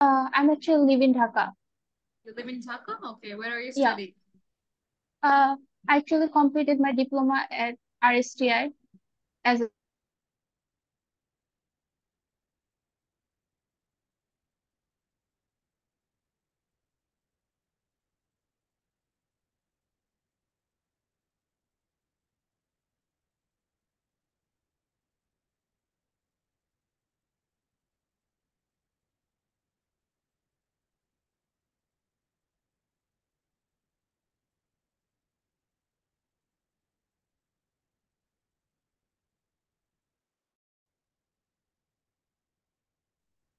I'm actually live in Dhaka. You live in Dhaka? Okay, where are you Yeah. studying? I actually completed my diploma at RSTI as a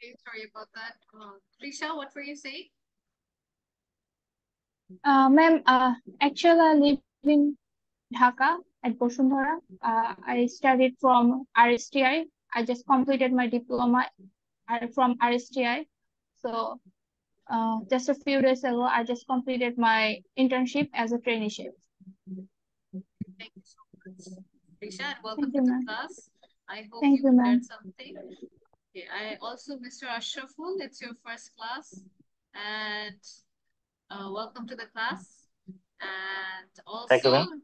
Okay, sorry about that. Trisha, what were you saying? ma'am. Actually, I live in Dhaka at Bosundhara. I studied from RSTI. I just completed my diploma from RSTI. So, just a few days ago, I just completed my internship as a traineeship. Thank you so much. Trisha, and Thank welcome you, to the ma'am. class. I hope Thank you you, learned ma'am. something. Okay, I also, Mr. Ashraful, it's your first class. And welcome to the class. And Thank you, also, ma'am.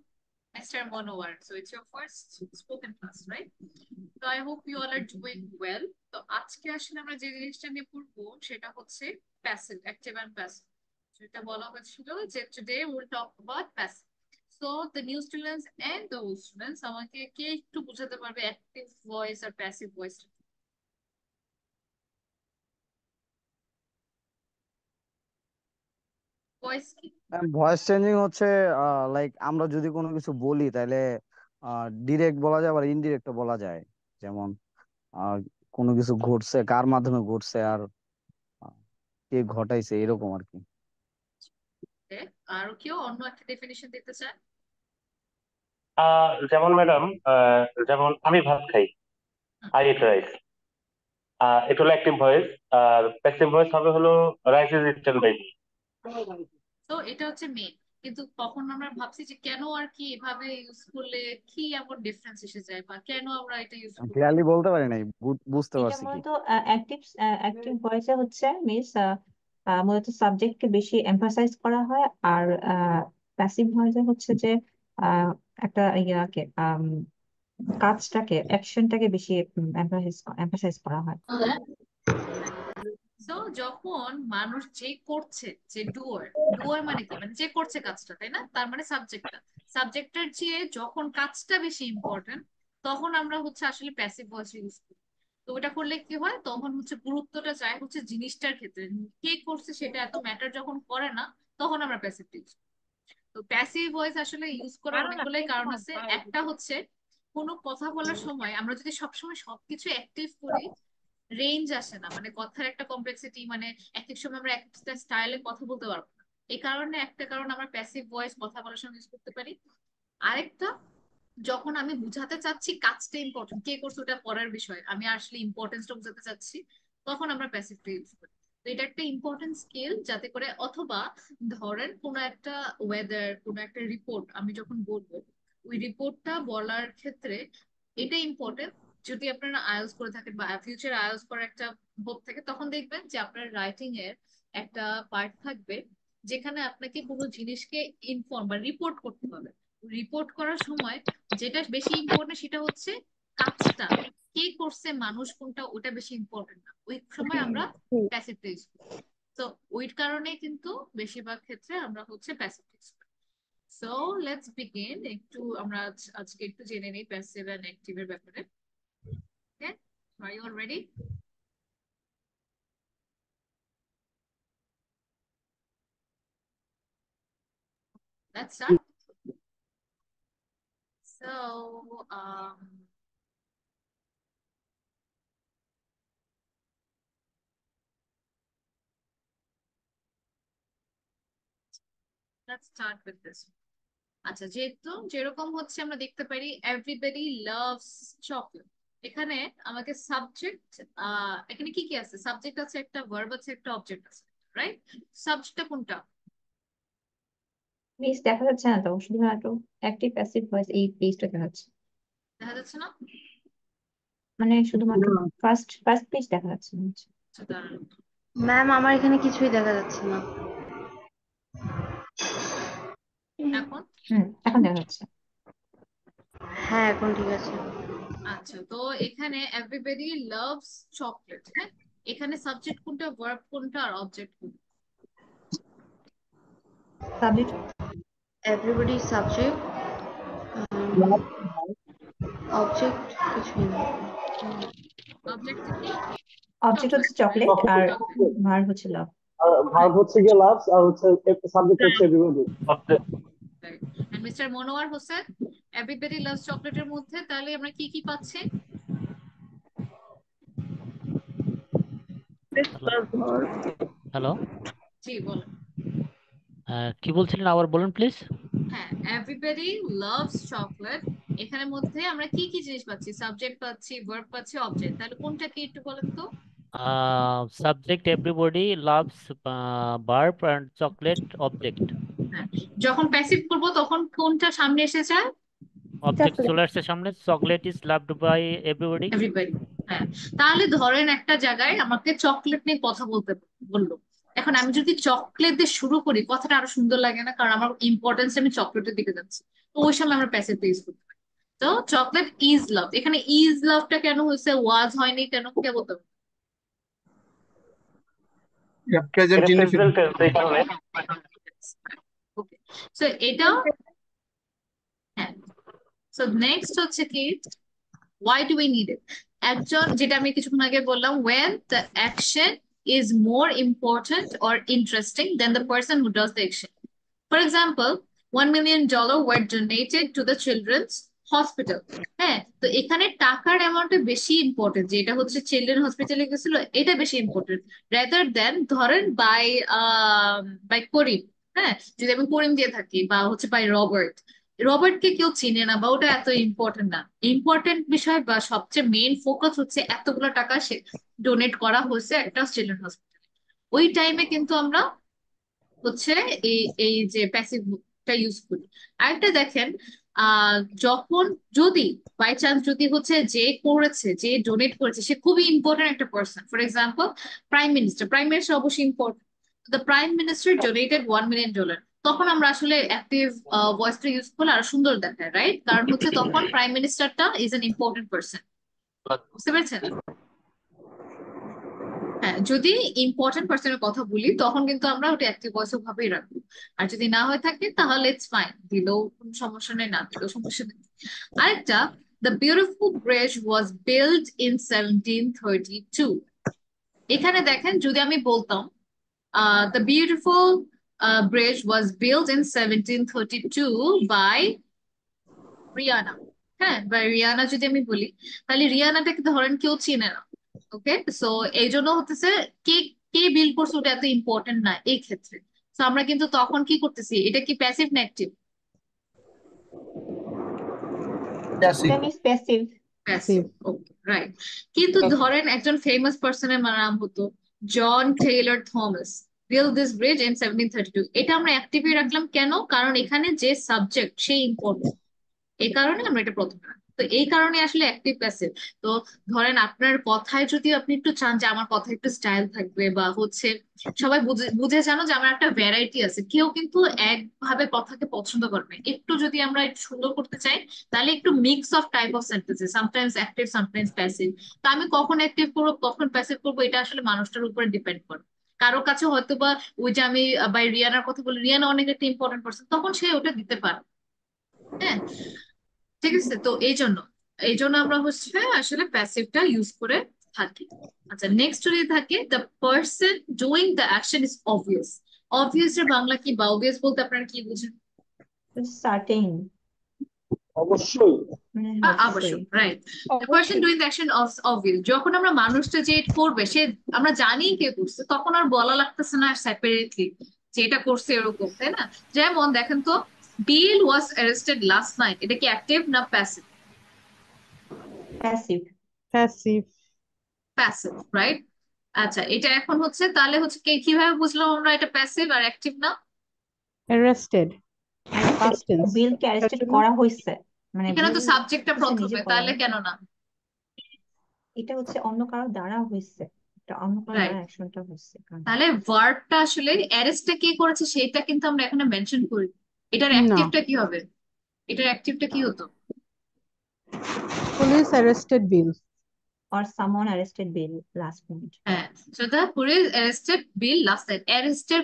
Mr. Monowar. So it's your first spoken class, right? So I hope you all are doing well. তো আজকে আসলে আমরা যে জিনিসটা নিয়ে পড়বো সেটা হচ্ছে প্যাসিভ, অ্যাক্টিভ এন্ড প্যাসিভ। যেটা বলা হয়েছিল যে today we'll talk about passive. So the new students and the old students আমাকে কে একটু বোঝাতে পারবে অ্যাক্টিভ ভয়েস আর প্যাসিভ ভয়েস? ভয়েস কি? ভয়েস চেঞ্জিং হচ্ছে লাইক আমরা যদি কোনো কিছু বলি তাহলে ডিরেক্ট বলা যায় আবার ইনডিরেক্ট বলা যায়। যেমন আহ, কোনো কিছু ঘটছে কার মাধ্যমে ঘটছে আর আহ, কে ঘটাইছে এরকম আর কি। আর কেউ অন্য একটা ডেফিনিশন দিতে চায়? যেমন ম্যাডাম, যেমন আমি ভাত খাই, আই ইট রাইস, এটা হলো অ্যাক্টিভ ভয়েস। আর প্যাসিভ ভয়েস হবে হলো rice is eaten by me. তো এটা হচ্ছে মেন। কিন্তু তখন আমরা ভাবছি যে কেন আর কি এভাবে ইউজ করলে কি এমন ডিফারেন্স এসে যায় বা কেন আমরা এটা ইউজ করি? ক্লিয়ারলি বলতে পারি নাই, বুঝতে এটা পারছি কি। মূলত অ্যাক্টিভ অ্যাক্টিভ ভয়েসে হচ্ছে মিস মূলত সাবজেক্টকে বেশি এমফাসাইজ করা হয়। আর প্যাসিভ ভয়েসে হচ্ছে যে আহ, একটা ইয়াকে কাজটাকে অ্যাকশনটাকে বেশি এমফাসাইজ করা হয়। তো যখন মানুষ যে করছে, যে ডুয়ার, ডুয়ার মানে কি, মানে যে করছে কাজটা, তাই না? তার মানে সাবজেক্টের চেয়ে যখন কাজটা বেশি ইম্পর্টেন্ট, তখন আমরা হচ্ছে আসলে প্যাসিভ ভয়েস ইউজ করি। তো ওটা করলে কি হয়, তখন হচ্ছে গুরুত্বটা যায় হচ্ছে জিনিসটার ক্ষেত্রে, কে করছে সেটা এত ম্যাটার যখন করে না, তখন আমরা প্যাসিভ ইউজ করি। তো প্যাসিভ ভয়েস আসলে ইউজ করার অনেকগুলোই কারণ আছে। একটা হচ্ছে কোনো কথা বলার সময় আমরা যদি সবসময় সবকিছু অ্যাক্টিভ করি, রেঞ্জ আসে না, মানে কথার একটা কমপ্লেক্সিটি, মানে এক এক সময় আমরা একটা স্টাইলে কথা বলতে পারবো না। এই কারণে একটা কারণ আমরা প্যাসিভ ভয়েস কথা বলার সময় ইউজ করতে পারি। আরেকটা, যখন আমি বুঝাতে চাচ্ছি কাজটা ইম্পর্টেন্ট, কে করছে ওটা পরের বিষয়, আমি আসলে ইম্পর্টেন্সটা বুঝাতে চাচ্ছি, তখন আমরা প্যাসিভটা ইউজ করি। তো এটা একটা ইম্পর্টেন্ট স্কিল, যাতে করে, অথবা ধরেন কোনো একটা ওয়েদার, কোনো একটা রিপোর্ট আমি যখন বলবো, ওই রিপোর্টটা বলার ক্ষেত্রে এটা ইম্পর্টেন্ট। যদি আপনারা আইএলটিএস করে থাকেন বা ফিউচার আইএলটিএস করার একটা হোপ থাকে, তখন দেখবেন যে আপনার রাইটিং এর একটা পার্ট থাকবে যেখানে আপনাকে কোনো জিনিসকে ইনফর্ম বা রিপোর্ট করতে হবে। রিপোর্ট করার সময় যেটা বেশি ইম্পর্টেন্ট সেটা হচ্ছে কাজটা, কে করছে, মানুষ কোনটা, ওটা বেশি ইম্পর্টেন্ট না। ওই সময় আমরা প্যাসিভ ইউজ করি। তো ওই কারণে কিন্তু বেশিরভাগ ক্ষেত্রে আমরা হচ্ছে প্যাসিভ ইউজ করি। So let's begin. একটু আমরা আজকে একটু জেনে নিই প্যাসিভ এন্ড অ্যাক্টিভ এর ব্যাপারে। Okay, are you ready? Let's start. So, let's start with this. আচ্ছা, যেহেতু যেরকম হচ্ছে আমরা দেখতে পারি এভরিবডি লাভস চকলেট, এখানে আমাকে সাবজেক্ট, এখানে কি কি আছে? সাবজেক্ট আছে, একটা ভার্ব আছে, একটা অবজেক্ট আছে, রাইট? সাবজেক্টটা কোনটা? মিস দেখা যাচ্ছে না তো, শুধুমাত্র অ্যাক্টিভ প্যাসিভ ভয়েস এই পেজটা দেখা যাচ্ছে। দেখা যাচ্ছে না? মানে শুধুমাত্র ফার্স্ট ফার্স্ট পেজ দেখা যাচ্ছে মনে হচ্ছে। আচ্ছা, দাঁড়ান। ম্যাম আমার এখানে কিছুই দেখা যাচ্ছে না। এখন এখন দেখা যাচ্ছে। হ্যাঁ এখন ঠিক আছে। আচ্ছা, তো এখানে এভরিবডি লাভস চকলেট, হ্যাঁ, এখানে সাবজেক্ট কোনটা, ভার্ব কোনটা, আর অবজেক্ট কোনটা? সাবজেক্ট এভরিবডি সাবজেক্ট, অবজেক্ট কিছুই না। অবজেক্ট কি? অবজেক্ট হচ্ছে চকলেট, চকলেট আর চকলেট। ভার্ব হচ্ছে লাভ। ভার্ব হচ্ছে গিয়ে লাভস আর হচ্ছে সাবজেক্ট হচ্ছে everybody. And mister Monowar Hossain, everybody loves চকলেটের মধ্যে তাহলে আমরা কি কি পাচ্ছি? হ্যালো, জি বলেন। কি বলছিলেন আবার বলুন প্লিজ। হ্যাঁ, এভরিবডি লাভস চকলেট, এখানের মধ্যে আমরা কি কি জিনিস পাচ্ছি? সাবজেক্ট পাচ্ছি, ভার্ব পাচ্ছি, অবজেক্ট। তাহলে কোনটা কি একটু বলেন তো? Subject everybody loves, verb and chocolate object. হ্যাঁ, যখন প্যাসিভ করব তখন কোনটা সামনে এসে যায়? অবজেক্ট চলে আসছে সামনে, chocolate is loved by everybody. Everybody. হ্যাঁ, তাহলে ধরেন একটা জায়গায় আমাকে চকলেট নিয়ে কথা বলতে বললো। এখন আমি যদি চকলেট দিয়ে শুরু করি, কথাটা আরো সুন্দর লাগে না? কারণ আমার ইম্পর্টেন্স আমি চকলেটের দিকে যাচ্ছি। তো ওই সময় আমরা প্যাসিভ ইউজ করতে পারি। তো চকলেট ইজ লাভ, এখানে ইজ লাভটা কেন হয়েছে, ওয়াজ হয়নি কেন, কে বলতে পারবে? প্রেজেন্ট এটা ইনডিফিনিট। প্রেজেন্ট টেন্স, এই কারণে। ওকে, সো এটা, হ্যাঁ, সো নেক্সট হচ্ছে কি, why do we need it? একজন, যেটা আমি কিছুক্ষণ আগে বললাম, when the action is more important or interesting than the person who does the action. For example, $1 million were donated to the children's hospital. হ্যাঁ, তো এখানে টাকার অ্যামাউন্টটা বেশি ইম্পর্টেন্ট, যেটা হচ্ছে চিলড্রেন হসপিটালে গেছিল, এটা বেশি ইম্পর্টেন্ট রাদার দেন ধরেন বাই করিম। হ্যাঁ, যদি আমি করিম দিয়ে থাকি, বা হচ্ছে বাই রবার্ট, রবার্টকে কেউ চিনে না বা ওটা এত ইম্পর্টেন্ট না। ইম্পর্টেন্ট বিষয় বা সবচেয়ে মেইন ফোকাস হচ্ছে এতগুলো টাকা সে ডোনেট করা হয়েছে একটা চিলড্রেন হসপিটালে। ওই টাইমে কিন্তু আমরা হচ্ছে এই এই যে প্যাসিভটা ইউজ করি। আরেকটা দেখেন, আহ যখন, যদি বাই চান্স যদি হচ্ছে যে করেছে, যে ডোনেট করেছে, সে খুবই ইম্পর্টেন্ট একটা person, for example prime minister অবশ্যই important. The prime minister donated $1 million, তখন আমরা আসলে অ্যাক্টিভ ভয়েসটা ইউজ করলে আরো সুন্দর দেখায়, রাইট? কারণ হচ্ছে তখন প্রাইম মিনিস্টারটা ইজ এন ইম্পর্টেন্ট পার্সন। বুঝতে পেরেছেন? হ্যাঁ, যদি ইম্পর্টেন্ট পার্সনের কথা বলি তখন কিন্তু আমরা ওটা অ্যাক্টিভ ভয়েস ভাবেই রাখবো। আর যদি না হয়ে থাকে তাহলে ইটস ফাইন, দিলেও কোনো সমস্যা নেই, না দিলেও সমস্যা নেই। আরেকটা, the beautiful bridge was build in 1732। এখানে দেখেন, যদি আমি বলতাম the beautiful bridge was build in 1732 by Rihanna. হ্যাঁ, বাই রিয়ানা যদি আমি বলি, তাহলে রিয়ানাটাকে ধরেন কেউ চিনে না। ওকে, সো এই জন্য হতেছে, কে কে বিল করছে ওটা এত ইম্পর্টেন্ট না এই ক্ষেত্রে। তো আমরা কিন্তু তখন কি করতেছি, এটা কি প্যাসিভ না অ্যাক্টিভ? প্যাসিভ। এটা miss passive. Passive, okay, right. কিন্তু ধরেন একজন ফেমাস পার্সনের নাম হতো John Taylor Thomas, build this bridge in 1732, এটা আমরা অ্যাক্টিভে রাখলাম কেন? কারণ এখানে যে সাবজেক্ট সে ইম্পর্টেন্ট, এই কারণে আমরা এটা প্রথমে রাখি। তো এই কারণে আসলে অ্যাক্টিভ প্যাসিভ। তো ধরেন আপনার কথায় যদি আপনি একটু চান যে আমার কথায় একটু স্টাইল থাকবে, বা হচ্ছে সবাই বুঝে বুঝে জানো যে আমার একটা ভ্যারাইটি আছে, কেউ কিন্তু একভাবে কথাকে পছন্দ করবে, একটু যদি আমরা একটু সুন্দর করতে চাই তাহলে একটু mix of type of sentences, sometimes active sometimes passive. তো আমি কখন অ্যাক্টিভ করবো কখন প্যাসিভ করবো এটা আসলে মানুষটার উপরে ডিপেন্ড করে। কারো কাছে হয়তো বা, ওই যে আমি বাই রিয়ানার কথা বলি, রিয়ানা অনেক একটা ইম্পর্টেন্ট পার্সন, তখন সে ওটা দিতে পারে। হ্যাঁ, ঠিক আছে, তো এই জন্য আমরা হচ্ছে আসলে প্যাসিভটা ইউজ করে থাকি। আচ্ছা, নেক্সট যদি থাকে, the person doing the action is obvious. Obvious এর বাংলা কি, বা অবভিয়াস বলতে আপনারা কি বুঝেন? সার্টেন, অবশ্যই। মানে অবশ্যই। আবশ্যক, right. The person doing the action of obvious, যখন আমরা মানুষটা যে করবে সে, আমরা জানি কে করছে, তখন আর বলা লাগতেছে না সেপারেটলি যে এটা করছে এরকম, তাই না? যেমন দেখেন তো, বিল ওয়াজ অ্যারেস্টেড লাস্ট নাইট, এটা কি অ্যাক্টিভ না passive? Passive. Passive. Passive, right. আচ্ছা, এটা এখন হচ্ছে, তাহলে হচ্ছে কিভাবে বুঝলাম আমরা এটা প্যাসিভ আর অ্যাক্টিভ না? অ্যারেস্টেড পাস্ট টেন্স বিলকে এটার অ্যারেস্টেড জন্য করা হয়েছে, মানে এখানে তো বিল সাবজেক্টটা হচ্ছে নিজে প্রথমে, করা তাহলে না। কেন না? এটা হচ্ছে অন্য কারো দ্বারা হয়েছে, এটা অন্য কোনো রাইট। অ্যাকশনটা হচ্ছে কারণ তাহলে ভার্বটা আসলে অ্যারেস্টটা কে করেছে সেটা কিন্তু আমরা এখানে মেনশন করি। এটার না, অ্যাক্টিভটা কি হবে? এটার অ্যাক্টিভটা কি হতো? police arrested Bill. or someone arrested Bill last minute. হ্যাঁ, so the police arrested Bill last night. অ্যারেস্টের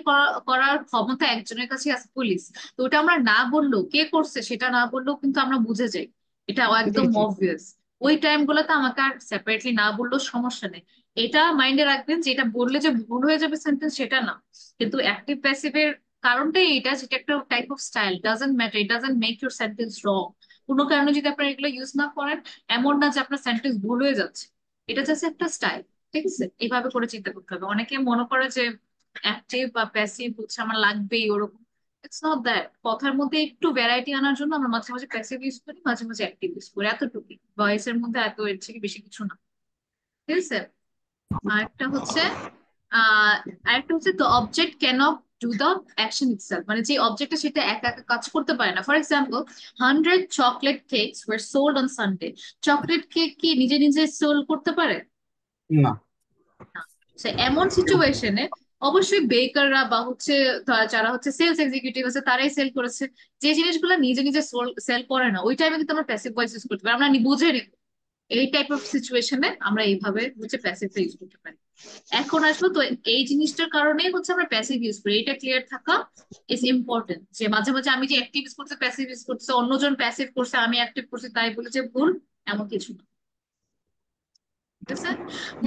করার ক্ষমতা একজনের কাছে আছে, পুলিশ। তো ওটা আমরা না বললেও, কে করছে সেটা না বললেও কিন্তু আমরা বুঝে যাই, এটা জি একদম জি অবভিয়াস। ওই টাইম গুলোতে আমাকে আর সেপারেটলি না বললেও সমস্যা নেই। এটা মাইন্ডে রাখবেন যে এটা বললে যে ভুল হয়ে যাবে সেন্টেন্স, সেটা না। কিন্তু অ্যাক্টিভ প্যাসিভের কারণটাই এটা, যেটা একটা type of style, doesn't matter, it doesn't make your sentence wrong. কোনো কারণে যদি আপনারা এগুলো ইউজ না করেন, এমন না যে আপনার সেন্টেন্স ভুল হয়ে যাচ্ছে। এটা জাস্ট একটা স্টাইল। ঠিক আছে, এইভাবে করে চিন্তা করতে হবে। অনেকে মনে করে যে অ্যাক্টিভ বা প্যাসিভ হচ্ছে আমার লাগবেই ওরকম। It's not that. কথার মধ্যে একটু ভ্যারাইটি আনার জন্য আমরা মাঝে মাঝে প্যাসিভ ইউজ করি, মাঝে মাঝে অ্যাক্টিভ ইউজ করি, এতটুকুই। ভয়েসের মধ্যে এত, এর থেকে বেশি কিছু না। ঠিক আছে। আরেকটা হচ্ছে আহ আরেকটা হচ্ছে the object can not do the action itself, মানে যে অবজেক্টটা সেটা একা একা কাজ করতে পারে না। For example, 100 chocolate cakes were sold on Sunday. Chocolate cake কি নিজে নিজে সোল করতে পারে? না। এমন সিচুয়েশনে অবশ্যই বেকাররা বা হচ্ছে যারা হচ্ছে সেলস এক্সিকিউটিভ আছে তারাই সেল করেছে। যে জিনিসগুলো নিজে নিজে সেল করে না, ওই টাইমে কিন্তু আমরা প্যাসিভ ভয়েস ইউজ করতে পারি, আমরা বুঝে নিই। এই টাইপ অফ সিচুয়েশনে আমরা এইভাবে হচ্ছে প্যাসিভটা ইউজ করতে পারি। এখন আসবো তো, এই জিনিসটার কারণেই হচ্ছে আমরা প্যাসিভ ইউজ করি, এটা ক্লিয়ার থাকা ইজ ইম্পর্টেন্ট। যে মাঝে মাঝে আমি যে অ্যাক্টিভ ইউজ করতে, প্যাসিভ ইউজ করতেছে, অন্যজন প্যাসিভ করছে আমি অ্যাক্টিভ করছি তাই বলে যে ভুল, এমন কিছু না। ঠিক আছে।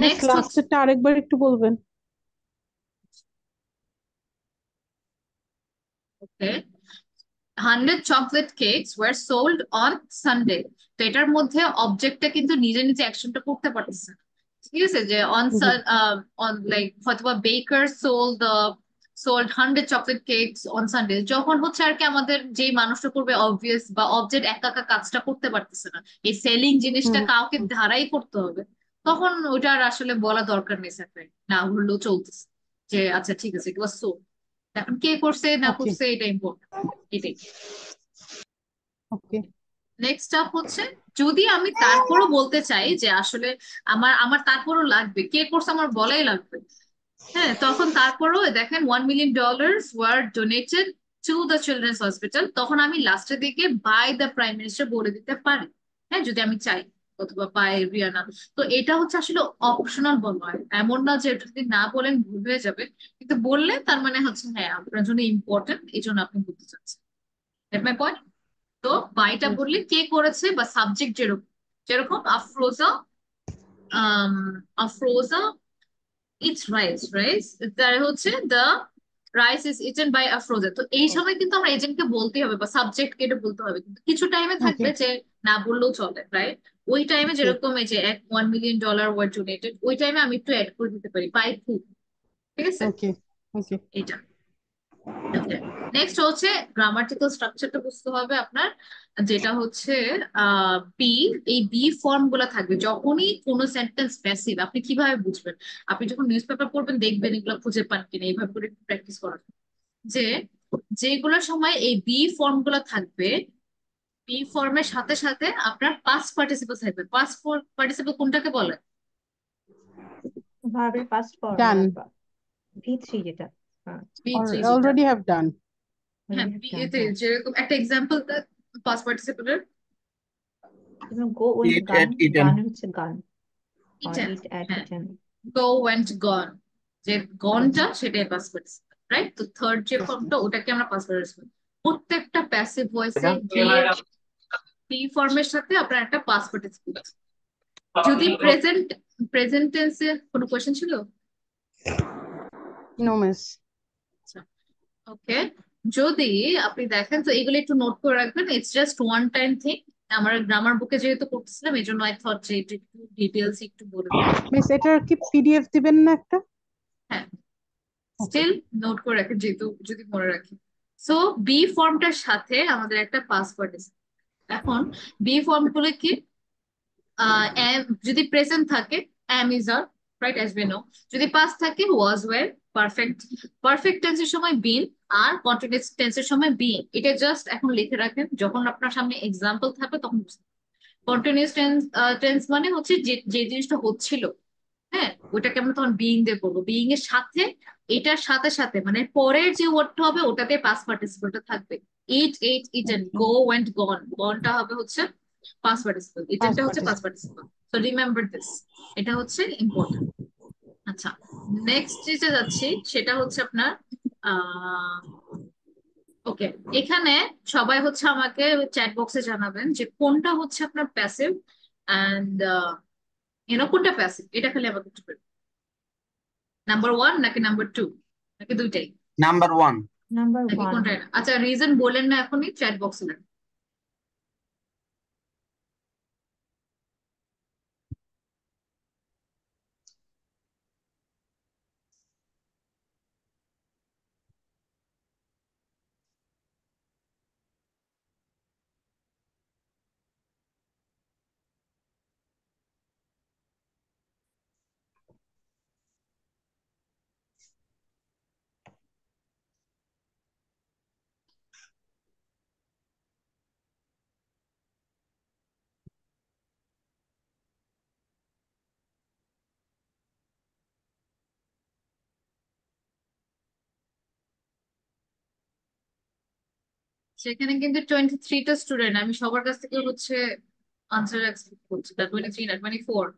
মিস, নেক্সট হচ্ছে, লাস্টেরটা আরেকবার একটু বলবেন? Okay, 100 chocolate cakes were sold on Sunday. তো এটার মধ্যে অবজেক্টটা কিন্তু নিজে নিজে অ্যাকশনটা করতে পারতেছে না। ঠিক আছে, যে অন জি অন লাইক হয়তোবা বেকার sold 100 chocolate cakes on Sunday, যখন হচ্ছে আর কি আমাদের যেই মানুষটা করবে অবভিয়াস, বা অবজেক্ট একা একা কাজটা করতে পারতেছে না, এই সেলিং জিনিসটা হুম কাউকে হুম, ধারাই করতে হবে, তখন ওইটার আসলে বলা দরকার নেই স্যার, না বললেও চলতেছে যে আচ্ছা ঠিক আছে, ইট ওয়াজ সোল্ড। এখন কে করছে না ওকে করছে এটা ইম্পর্টেন্ট, এটাই। ওকে নেক্সট আপ হচ্ছে, যদি আমি তারপরও বলতে চাই যে আসলে আমার আমার তারপরও লাগবে, কে করছে আমার বলাই লাগবে, হ্যাঁ, তখন তারপরও দেখেন $1 million were donated to the children's hospital, তখন আমি লাস্টের দিকে বাই দ্য প্রাইম মিনিস্টার বলে দিতে পারি, হ্যাঁ, যদি আমি চাই, অথবা বাই রিয়ানা। তো এটা হচ্ছে আসলে অপশনাল বলা হয়, এমন না যে এটা যদি না বলেন ভুল হয়ে যাবে, কিন্তু বললে তার মানে হচ্ছে হ্যাঁ আপনার জন্য ইম্পর্টেন্ট, এই জন্য আপনি বলতে চাচ্ছেন। That my point. তো বাইটা yes, বললে কে করেছে, বা সাবজেক্ট যেরকম, যেরকম আফরোজা, আফরোজা ইটস রাইস তার হচ্ছে the rice is eaten by Afroza. তো এই সময় কিন্তু আমরা এজেন্টকে বলতে হবে বা সাবজেক্টকে এটা বলতে হবে, কিন্তু কিছু টাইমে ওকে থাকবে যে না বললেও চলে, রাইট? ওই টাইমে ওকে যেরকম এই যে $1 million ওয়ার ডোনেটেড, ওই টাইমে আমি একটু অ্যাড করে দিতে পারি বাই হু। ঠিক আছে, ওকে ওকে এটা। ওকে, নেক্সট হচ্ছে গ্রামাটিক্যাল স্ট্রাকচারটা বুঝতে হবে আপনার, যেটা হচ্ছে বি, এই বি ফর্ম গুলা থাকবে যখনই কোনো সেন্টেন্স প্যাসিভ। আপনি কিভাবে বুঝবেন? আপনি যখন নিউজ পেপার পড়বেন দেখবেন এগুলো খুঁজে পান কিনা, এইভাবে করে প্র্যাকটিস করার, যে যেগুলোর সময় এই বি ফর্ম গুলা থাকবে, বি ফর্মের সাথে সাথে আপনার পাস্ট পার্টিসিপল থাকবে। পাস্ট পার্টিসিপল কোনটাকে বলে? ভার্বের পাস্ট ফর্ম ডান V3 যেটা বি or থ্রি যেটা, already have done. হ্যাঁ, already have done, এতে হ্যাঁ। যেরকম একটা এক্সাম্পল পাস্ট পার্টিসিপলের, যেমন go went Eat gun, at eaten. gun হচ্ছে gun, or eaten, eat at হ্যাঁ, eaten. go went gone, যে গনটা সেটাই পাস পার্টিসিপল, রাইট? তো থার্ড যে Yes ফর্মটা, miss. ওটাকে আমরা পাস পার্টিসিপল। প্রত্যেকটা প্যাসিভ ভয়েসে এটা বি ফর্মের সাথে আপনার একটা পাস পার্টিসিপল। যদি প্রেজেন্ট টেন্সে কোনো কোয়েশ্চেন ছিল? No miss. ওকে, যদি আপনি দেখেন তো এগুলো একটু নোট করে রাখবেন, it's just one time thing. আমার গ্রামার বুকে যেহেতু করতেছিলাম এই জন্য আই থট যে একটু ডিটেলস একটু বলে দিই। মিস, এটার কি পিডিএফ দিবেন না একটা? হ্যাঁ, ওকে স্টিল নোট করে রাখেন যেহেতু, যদি মনে রাখি। সো বি ফর্মটার সাথে আমাদের একটা পাসওয়ার্ড আছে। এখন বি ফর্ম গুলো কি, যদি প্রেজেন্ট থাকে am is are, right, as we know। যদি পাস্ট থাকে was were, পারফেক্ট পারফেক্ট টেন্সের সময় been, আর কন্টিনিউয়াস টেন্সের সময় being। এটা জাস্ট এখন লিখে রাখেন, যখন আপনার সামনে এক্সাম্পল থাকবে তখন বুঝতে। কন্টিনিউয়াস টেন্স মানে হচ্ছে যে যে জিনিসটা হচ্ছিল, হ্যাঁ, ওইটাকে আমরা তখন বিইং দিয়ে করবো। বিইং এর সাথে এটার সাথে সাথে মানে পরের যে ওয়ার্ডটা হবে ওটাতে পাস্ট পার্টিসিপলটা থাকবে। ইট এট ইটেন, ওকে, গো ওয়েন্ট গন, গনটা হবে হচ্ছে পাস্ট পার্টিসিপল, পাস ইটেনটা হচ্ছে past participant. Participle. So remember this, এটা হচ্ছে ইম্পর্টেন্ট। আচ্ছা, নেক্সট যেটা যাচ্ছি সেটা হচ্ছে আপনার আহ ওকে, এখানে সবাই হচ্ছে আমাকে চ্যাট বক্সে জানাবেন যে কোনটা হচ্ছে আপনার প্যাসিভ অ্যান্ড কোনটা প্যাসিভ, এটা খালি আমাকে একটু বলুন। নাম্বার ওয়ান নাকি নাম্বার টু নাকি দুইটাই নাম্বার ওয়ান। নাম্বার নাকি ওয়ান। কোনটা? আচ্ছা, রিজন বলেন না এখনই, চ্যাট বক্সে লেখেন। সেখানে কিন্তু 23টা স্টুডেন্ট, আমি সবার কাছ থেকে হচ্ছে আনসার এক্সপেক্ট করছি, 23 না 24।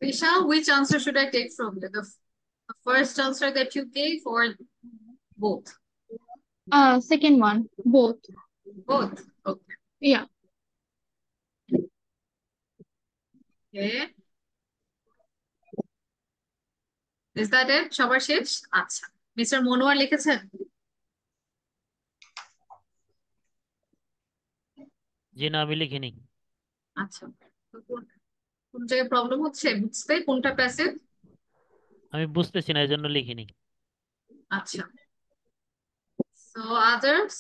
Risha, which answer should I take from the first answer that you gave or both? Second one, both. Both. Okay. Yeah. Okay. Is that it? সবার শেষ? আচ্ছা, মিস্টার মনোয়ার লিখেছেন? জি না, আমি লিখিনি। আচ্ছা, তো কোন জায়গায় প্রবলেম হচ্ছে বুঝতে, কোনটা প্যাসিভ? আমি বুঝতেছি না, এই জন্য লিখিনি। আচ্ছা, সো আদার্স,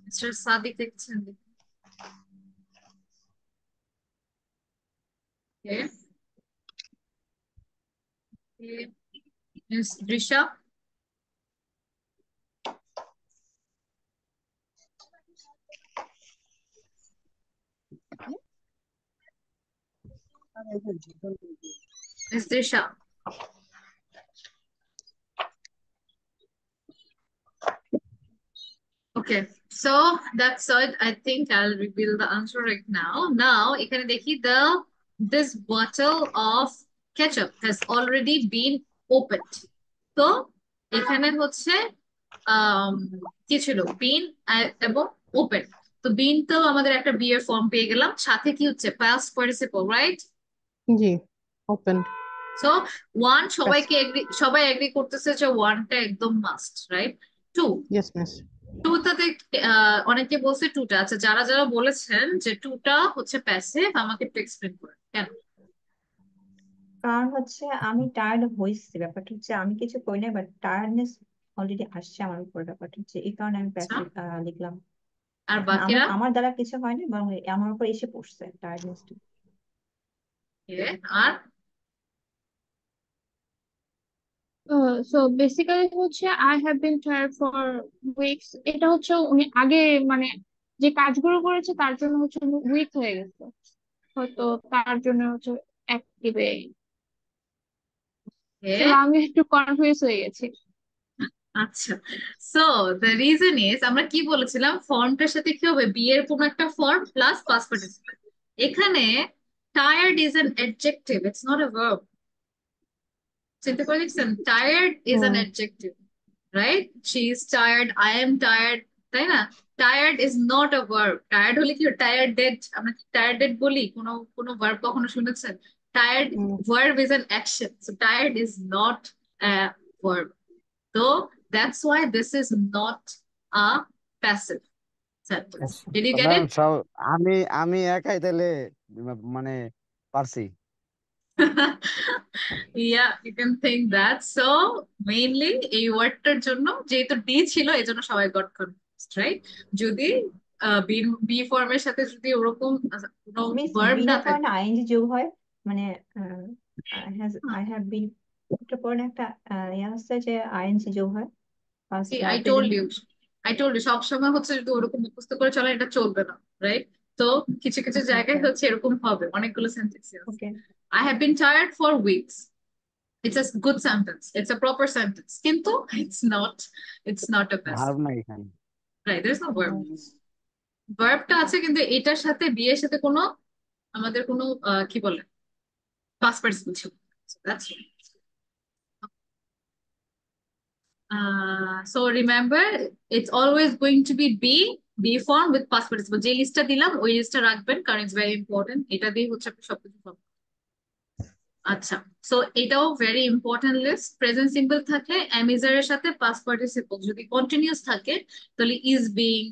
মিস্টার সাদিক লিখেছেন? Okay. Okay. Miss Drisha? Miss Drisha? Okay, so that's it. I think I'll reveal the answer right now. Now, এখানে দেখি this bottle of ketchup has already been opened. তো এখানে হচ্ছে কি ছিল, বিন এবং ওপেন। তো বিন তো আমাদের একটা বি এর ফর্ম পেয়ে গেলাম, সাথে কি হচ্ছে পাস্ট পার্টিসিপল, রাইট? জি, ওপেন। সো ওয়ান, সবাই এগ্রি করতেছে যে ওয়ানটা একদম must, right? Two, yes miss. টুটাতে অনেকে বলছে টুটা। আচ্ছা, যারা যারা বলেছেন যে টুটা হচ্ছে প্যাসিভ, আমাকে একটু এক্সপ্লেন করেন কেন। কারণ হচ্ছে আমি টায়ার্ড হয়েছি, ব্যাপারটা হচ্ছে আমি কিছু করি না, বাট টায়ার্ডনেস অলরেডি আসছে আমার উপর, ব্যাপারটা হচ্ছে এই কারণে আমি আচ্ছা, প্যাসিভ লিখলাম। আর আমার বাকিরা? আমার দ্বারা কিছু হয়নি, বরং আমার উপর এসে পড়ছে টায়ার্ডনেসটা। আর So basically হচ্ছে I have been tired for weeks. এটা হচ্ছে উনি আগে মানে যে কাজগুলো করেছে তার জন্য হচ্ছে উইক হয়ে গেছে, হয়তো তার জন্য হচ্ছে অ্যাক্টিভে। আমি একটু কনফিউজ হয়ে গেছি। আচ্ছা, সো দ্য রিজন ইজ, আমরা কি বলেছিলাম, ফর্মটার সাথে কি হবে, বি এর কোন একটা ফর্ম প্লাস পাস্ট পার্টিসিপল। এখানে tired is an adjective, it's not a verb. চিন্তা করে দেখছেন, tired is an adjective, right? She is tired, I am tired, তাই না? Tired is not a verb. Tired হলে কি টায়ার্ড ডেড, আমরা কি টায়ার্ড ডেড বলি? কোনো ভার্ব কখনো শুনেছেন? Tired Mm. verb is an action, so tired is not a verb. So that's why this is not a passive sentence. Did you get ma'am it? আমি আমি একাই তাহলে মানে পারছি। Yeah, you can think that. So mainly এই ওয়ার্ডটার জন্য যেহেতু D ছিল এই জন্য সবাই গট কনফিউজড, রাইট? যদি বি ফর্মের সাথে যদি ওরকম কোনো মিস ভার্ব বিন না এর পরে থাকে, না আইএনজি যোগ হয়, মানে আই হ্যাভ বিন, এটার পরে না একটা ইয়ে আছে যে আইএনজি যোগ হয় first See, I told present. you, সবসময় হচ্ছে যদি ওরকম মুখস্থ করে চলে এটা চলবে না, রাইট? তো কিছু কিছু ওকে জায়গায় ওকে হচ্ছে এরকম হবে, অনেকগুলো সেন্টেন্স আছে। ওকে I have been tired for weeks. It's a good sentence. It's a proper sentence. কিন্তু it's not a passive. Verb নাই এখানে। Right, there's no verb. ভার্বটা আছে কিন্তু এটার সাথে বি এর সাথে কোনো আমাদের কোনো কি বলে past participle ছিল। So that's right. So remember, it's always going to be be form with past participle. যে লিস্টটা দিলাম ওই লিস্টটা রাখবেন, কারণ ইটস ভেরি ইম্পর্টেন্ট। এটা দিয়ে হচ্ছে আপনি সবকিছু পাবেন। আচ্ছা, সো এটাও very important list. Present simple থাকলে am is এর সাথে past participle যদি কন্টিনিউয়াস থাকে তাহলে is being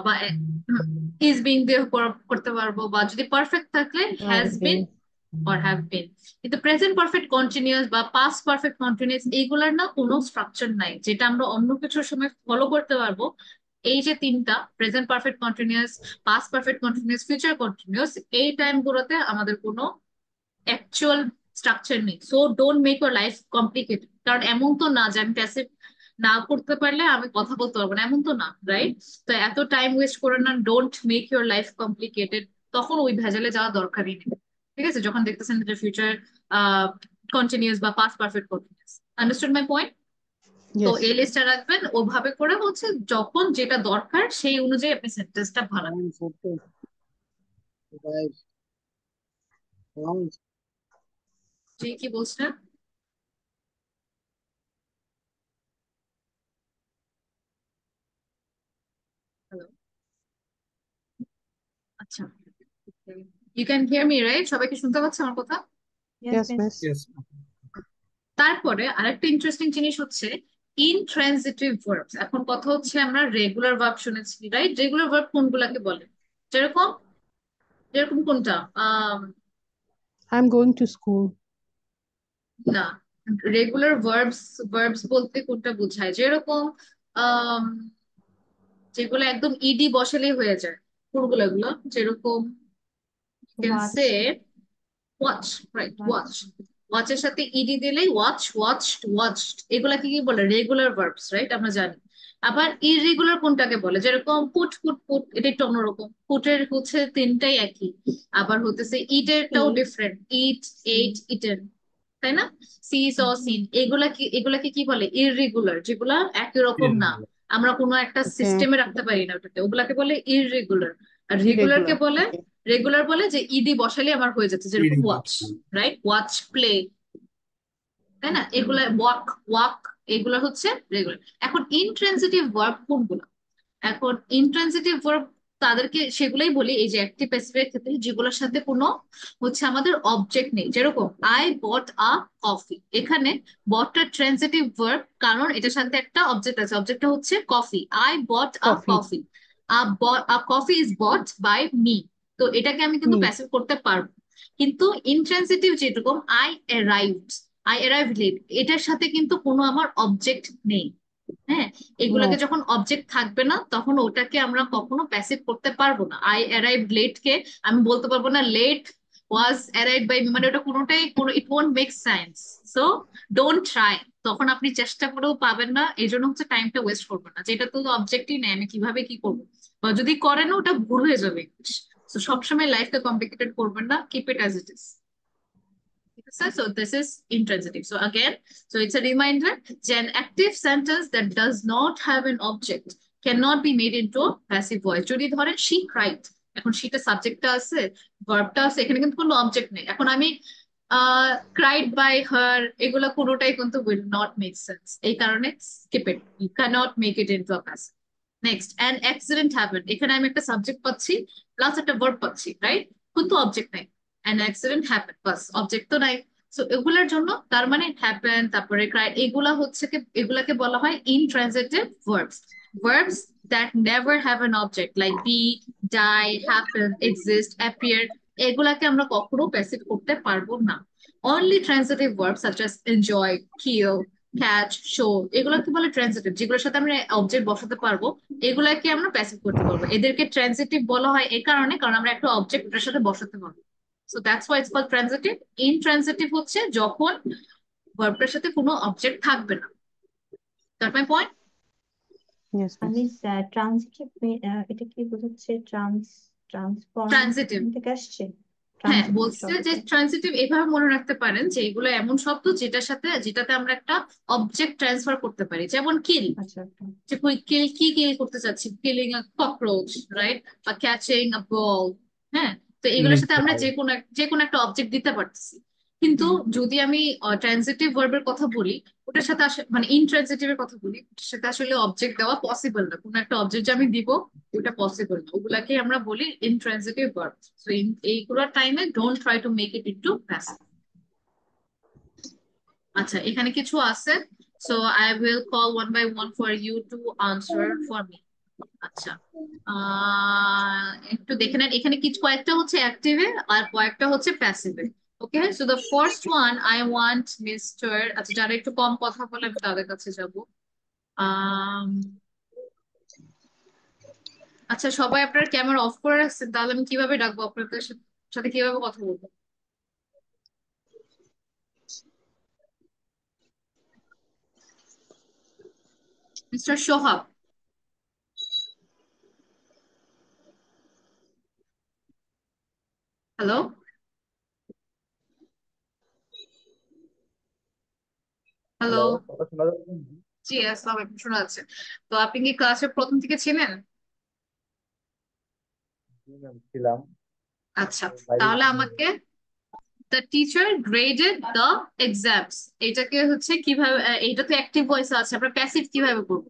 বা is being দিয়ে করতে পারবো, বা যদি পারফেক্ট থাকলে has been or have been। কিন্তু প্রেজেন্ট পারফেক্ট কন্টিনিউয়াস বা পাস্ট পারফেক্ট কন্টিনিউয়াস এইগুলার না কোনো স্ট্রাকচার নাই যেটা আমরা অন্য কিছুর সময় ফলো করতে পারবো। এই যে তিনটা present perfect continuous, past perfect continuous, future continuous, এই টাইম গুলোতে আমাদের কোনো অ্যাকচুয়াল স্ট্রাকচার নেই। So don't make your life complicated. কারণ এমন তো না যে আমি প্যাসিভ না করতে পারলে আমি কথা বলতে পারবো না, এমন তো না, রাইট? তো এত টাইম ওয়েস্ট করে না, don't make your life complicated. তখন ওই ভেজালে যাওয়া দরকারই নেই, ঠিক আছে? যখন দেখতেছেন যে ফিউচার কন্টিনিউয়াস বা past perfect continuous. Understood my point? তো Yes. এই লিস্টটা রাখবেন, ওভাবে করে হচ্ছে যখন যেটা দরকার সেই অনুযায়ী আপনি সেন্টেন্সটা বানাবেন। জি, কি বলছেন? হ্যালো, আচ্ছা, you can hear me, right? সবাই কি শুনতে পাচ্ছে আমার কথা? Yes, miss. miss. তারপরে আরেকটা ইন্টারেস্টিং জিনিস হচ্ছে ইনট্রানজিটিভ ভার্বস। এখন কথা হচ্ছে আমরা রেগুলার ভার্ব শুনেছি, রাইট? রেগুলার ভার্ব কোনগুলাকে বলে? যেরকম যেরকম কোনটা I'm going to school. না, রেগুলার ভার্বস বলতে কোনটা বোঝায়? যেরকম আম, যেগুলো একদম ইডি বসালেই হয়ে যায়, কোনগুলো এগুলো? যেরকম can watch say watch, right? Watch, ওয়াচের সাথে ইডি দিলেই ওয়াচ, ওয়াচড, ওয়াচড, এগুলাকে কি বলে? Regular verbs, right? আমরা জানি। আবার ইররেগুলার কোনটাকে বলে? যেরকম পুট পুট পুট, এটা একটু অন্যরকম। পুটের হচ্ছে তিনটাই একই। আবার হতেছে ইটেরটাও ডিফারেন্ট, ইট, এইট, ইটেন, তাই না? সি, স, সিন, এগুলাকে কি বলে? ইররেগুলার, যেগুলা একই রকম না, আমরা কোনো একটা Okay. সিস্টেমে রাখতে পারি না ওটাকে, ওগুলাকে বলে ইররেগুলার। আর রেগুলারকে Irregular. বলে, Okay. রেগুলার বলে যে ইডি বসালে আমার হয়ে যাচ্ছে, যেরকম ওয়াচ, রাইট? ওয়াচ, প্লে, তাই না? এগুলা ওয়াক, ওয়াক, এগুলা হচ্ছে রেগুলার। এখন ইনট্রানজিটিভ ভার্ব কোনগুলো? এখন ইনট্রানজিটিভ ভার্ব তাদেরকে সেগুলোই বলি, এই যে অ্যাক্টিভ প্যাসিভের ক্ষেত্রে যেগুলোর সাথে কোনো হচ্ছে আমাদের অবজেক্ট নেই। যেরকম আই বট আ কফি, এখানে বটটা ট্রানজিটিভ ভার্ব, কারণ এটার সাথে একটা অবজেক্ট আছে, অবজেক্টটা হচ্ছে coffee. I bought a Coffee. Coffee, a coffee is bought by me. তো এটাকে আমি কিন্তু Me. প্যাসিভ করতে পারবো। কিন্তু ইনট্রানজিটিভ যেরকম I arrived, I arrive late, এটার সাথে কিন্তু কোনো আমার অবজেক্ট নেই। হ্যাঁ, এগুলোকে No. যখন অবজেক্ট থাকবে না তখন ওটাকে আমরা কখনো প্যাসিভ করতে পারবো না। আই অ্যারাইভ লেট কে আমি বলতে পারবো না লেট ওয়াজ অ্যারাইভ বাই, মানে ওটা কোনোটাই কোনো, ইট won't make sense. So don't try, তখন আপনি চেষ্টা করেও পাবেন না, এই জন্য হচ্ছে টাইমটা ওয়েস্ট করবেন না, যেটা তো অবজেক্টই নেই, আমি কিভাবে কি করবো? বা যদি করেন ওটা ভুল হয়ে যাবে। তো সবসময় লাইফকে কমপ্লিকেটেড করবেন না, keep it as it is. So this is intransitive. So again, so it's a reminder that an active sentence that does not have an object cannot be made into a passive voice. যদি ধরেন she cried, এখন সেটা সাবজেক্টটা আছে, ভার্বটা আছে, এখানে কিন্তু কোনো অবজেক্ট নেই। এখন আমি cried by her, এগুলা কোনোটাই কিন্তু will not make sense, এই কারণে skip it, you cannot make it into a passive. Next, an accident happened, এখানে আমি একটা সাবজেক্ট পাচ্ছি প্লাস একটা ভার্ব পাচ্ছি, রাইট? কিন্তু অবজেক্ট নাই। An accident happen, bus object তো নাই। সো এগুলোর জন্য তার মানে হ্যাপেন, তারপরে ক্রাই, এগুলা হচ্ছে কি, এগুলাকে বলা হয় intransitive verbs. Verbs that never have an object like be, die, happen, exist, appear, এগুলাকে আমরা কখনো প্যাসিভ করতে পারবো না। Only transitive verbs such as enjoy, kill, catch, show, এগুলোকে বলে ট্রান্সিটিভ, যেগুলোর সাথে আমরা অবজেক্ট বসাতে পারবো, এগুলাকে আমরা প্যাসিভ করতে পারবো। এদেরকে ট্রান্সিটিভ বলা হয় এই কারণে, কারণ আমরা একটা অবজেক্ট এটার সাথে বসাতে পারবো। So that's why it's called transitive. Intransitive হচ্ছে যখন ভার্বটার সাথে কোনো অবজেক্ট থাকবে না। That my point. Yes, আমি miss. ট্রানজিটিভ এটা কি বোঝাচ্ছে? ট্রান্সফর্ম ট্রান্সিটিভ, থেকে আসছে হ্যাঁ ট্রানজিটিভ বলছে যে শব্দটা। ট্রান্সিটিভ এভাবে মনে রাখতে পারেন যে এগুলো এমন শব্দ যেটাতে আমরা একটা অবজেক্ট ট্রান্সফার করতে পারি, যেমন কিল, আচ্ছা যে কিল কি কিল করতে চাচ্ছি, কিলিং আ ককরোচ, রাইট, বা ক্যাচিং আ বল। হ্যাঁ, তো এগুলোর সাথে আমরা যে কোনো একটা অবজেক্ট দিতে পারতেছি। কিন্তু যদি আমি ট্রান্সিটিভ ভার্বের কথা বলি, ওটার সাথে মানে ইনট্রান্সিটিভ এর কথা বলি, ওটার সাথে আসলে অবজেক্ট দেওয়া পসিবল না, কোনো একটা অবজেক্ট যে আমি দিব ওটা পসিবল না, ওগুলাকে আমরা বলি ইনট্রান্সিটিভ ভার্ব। সো এইগুলোর টাইমে don't try to make it into passive. আচ্ছা, এখানে কিছু আছে, so I will call one by one for you to answer for me. আচ্ছা, একটু দেখে নেন, এখানে কিছু কয়েকটা হচ্ছে অ্যাক্টিভে আর কয়েকটা হচ্ছে প্যাসিভে। Okay, so the first one I want mister, আচ্ছা যারা একটু কম কথা বলে আমি তাদের কাছে যাব। আম, আচ্ছা, সবাই আপনার ক্যামেরা অফ করে রাখছেন, তাহলে আমি কিভাবে ডাকবো আপনাদের সাথে কিভাবে কথা বলবো? মিস্টার সোহাব, হ্যালো, হ্যালো, জি আসসালামু আলাইকুম, শোনা যাচ্ছে। তো আপনি কি ক্লাসের প্রথম থেকে ছিলেন? ছিলাম। আচ্ছা, তাহলে আমাকে the teacher graded the exams, এটাকে হচ্ছে কিভাবে, এইটা তো অ্যাক্টিভ ভয়েস আছে, আমরা প্যাসিভ কিভাবে করবো?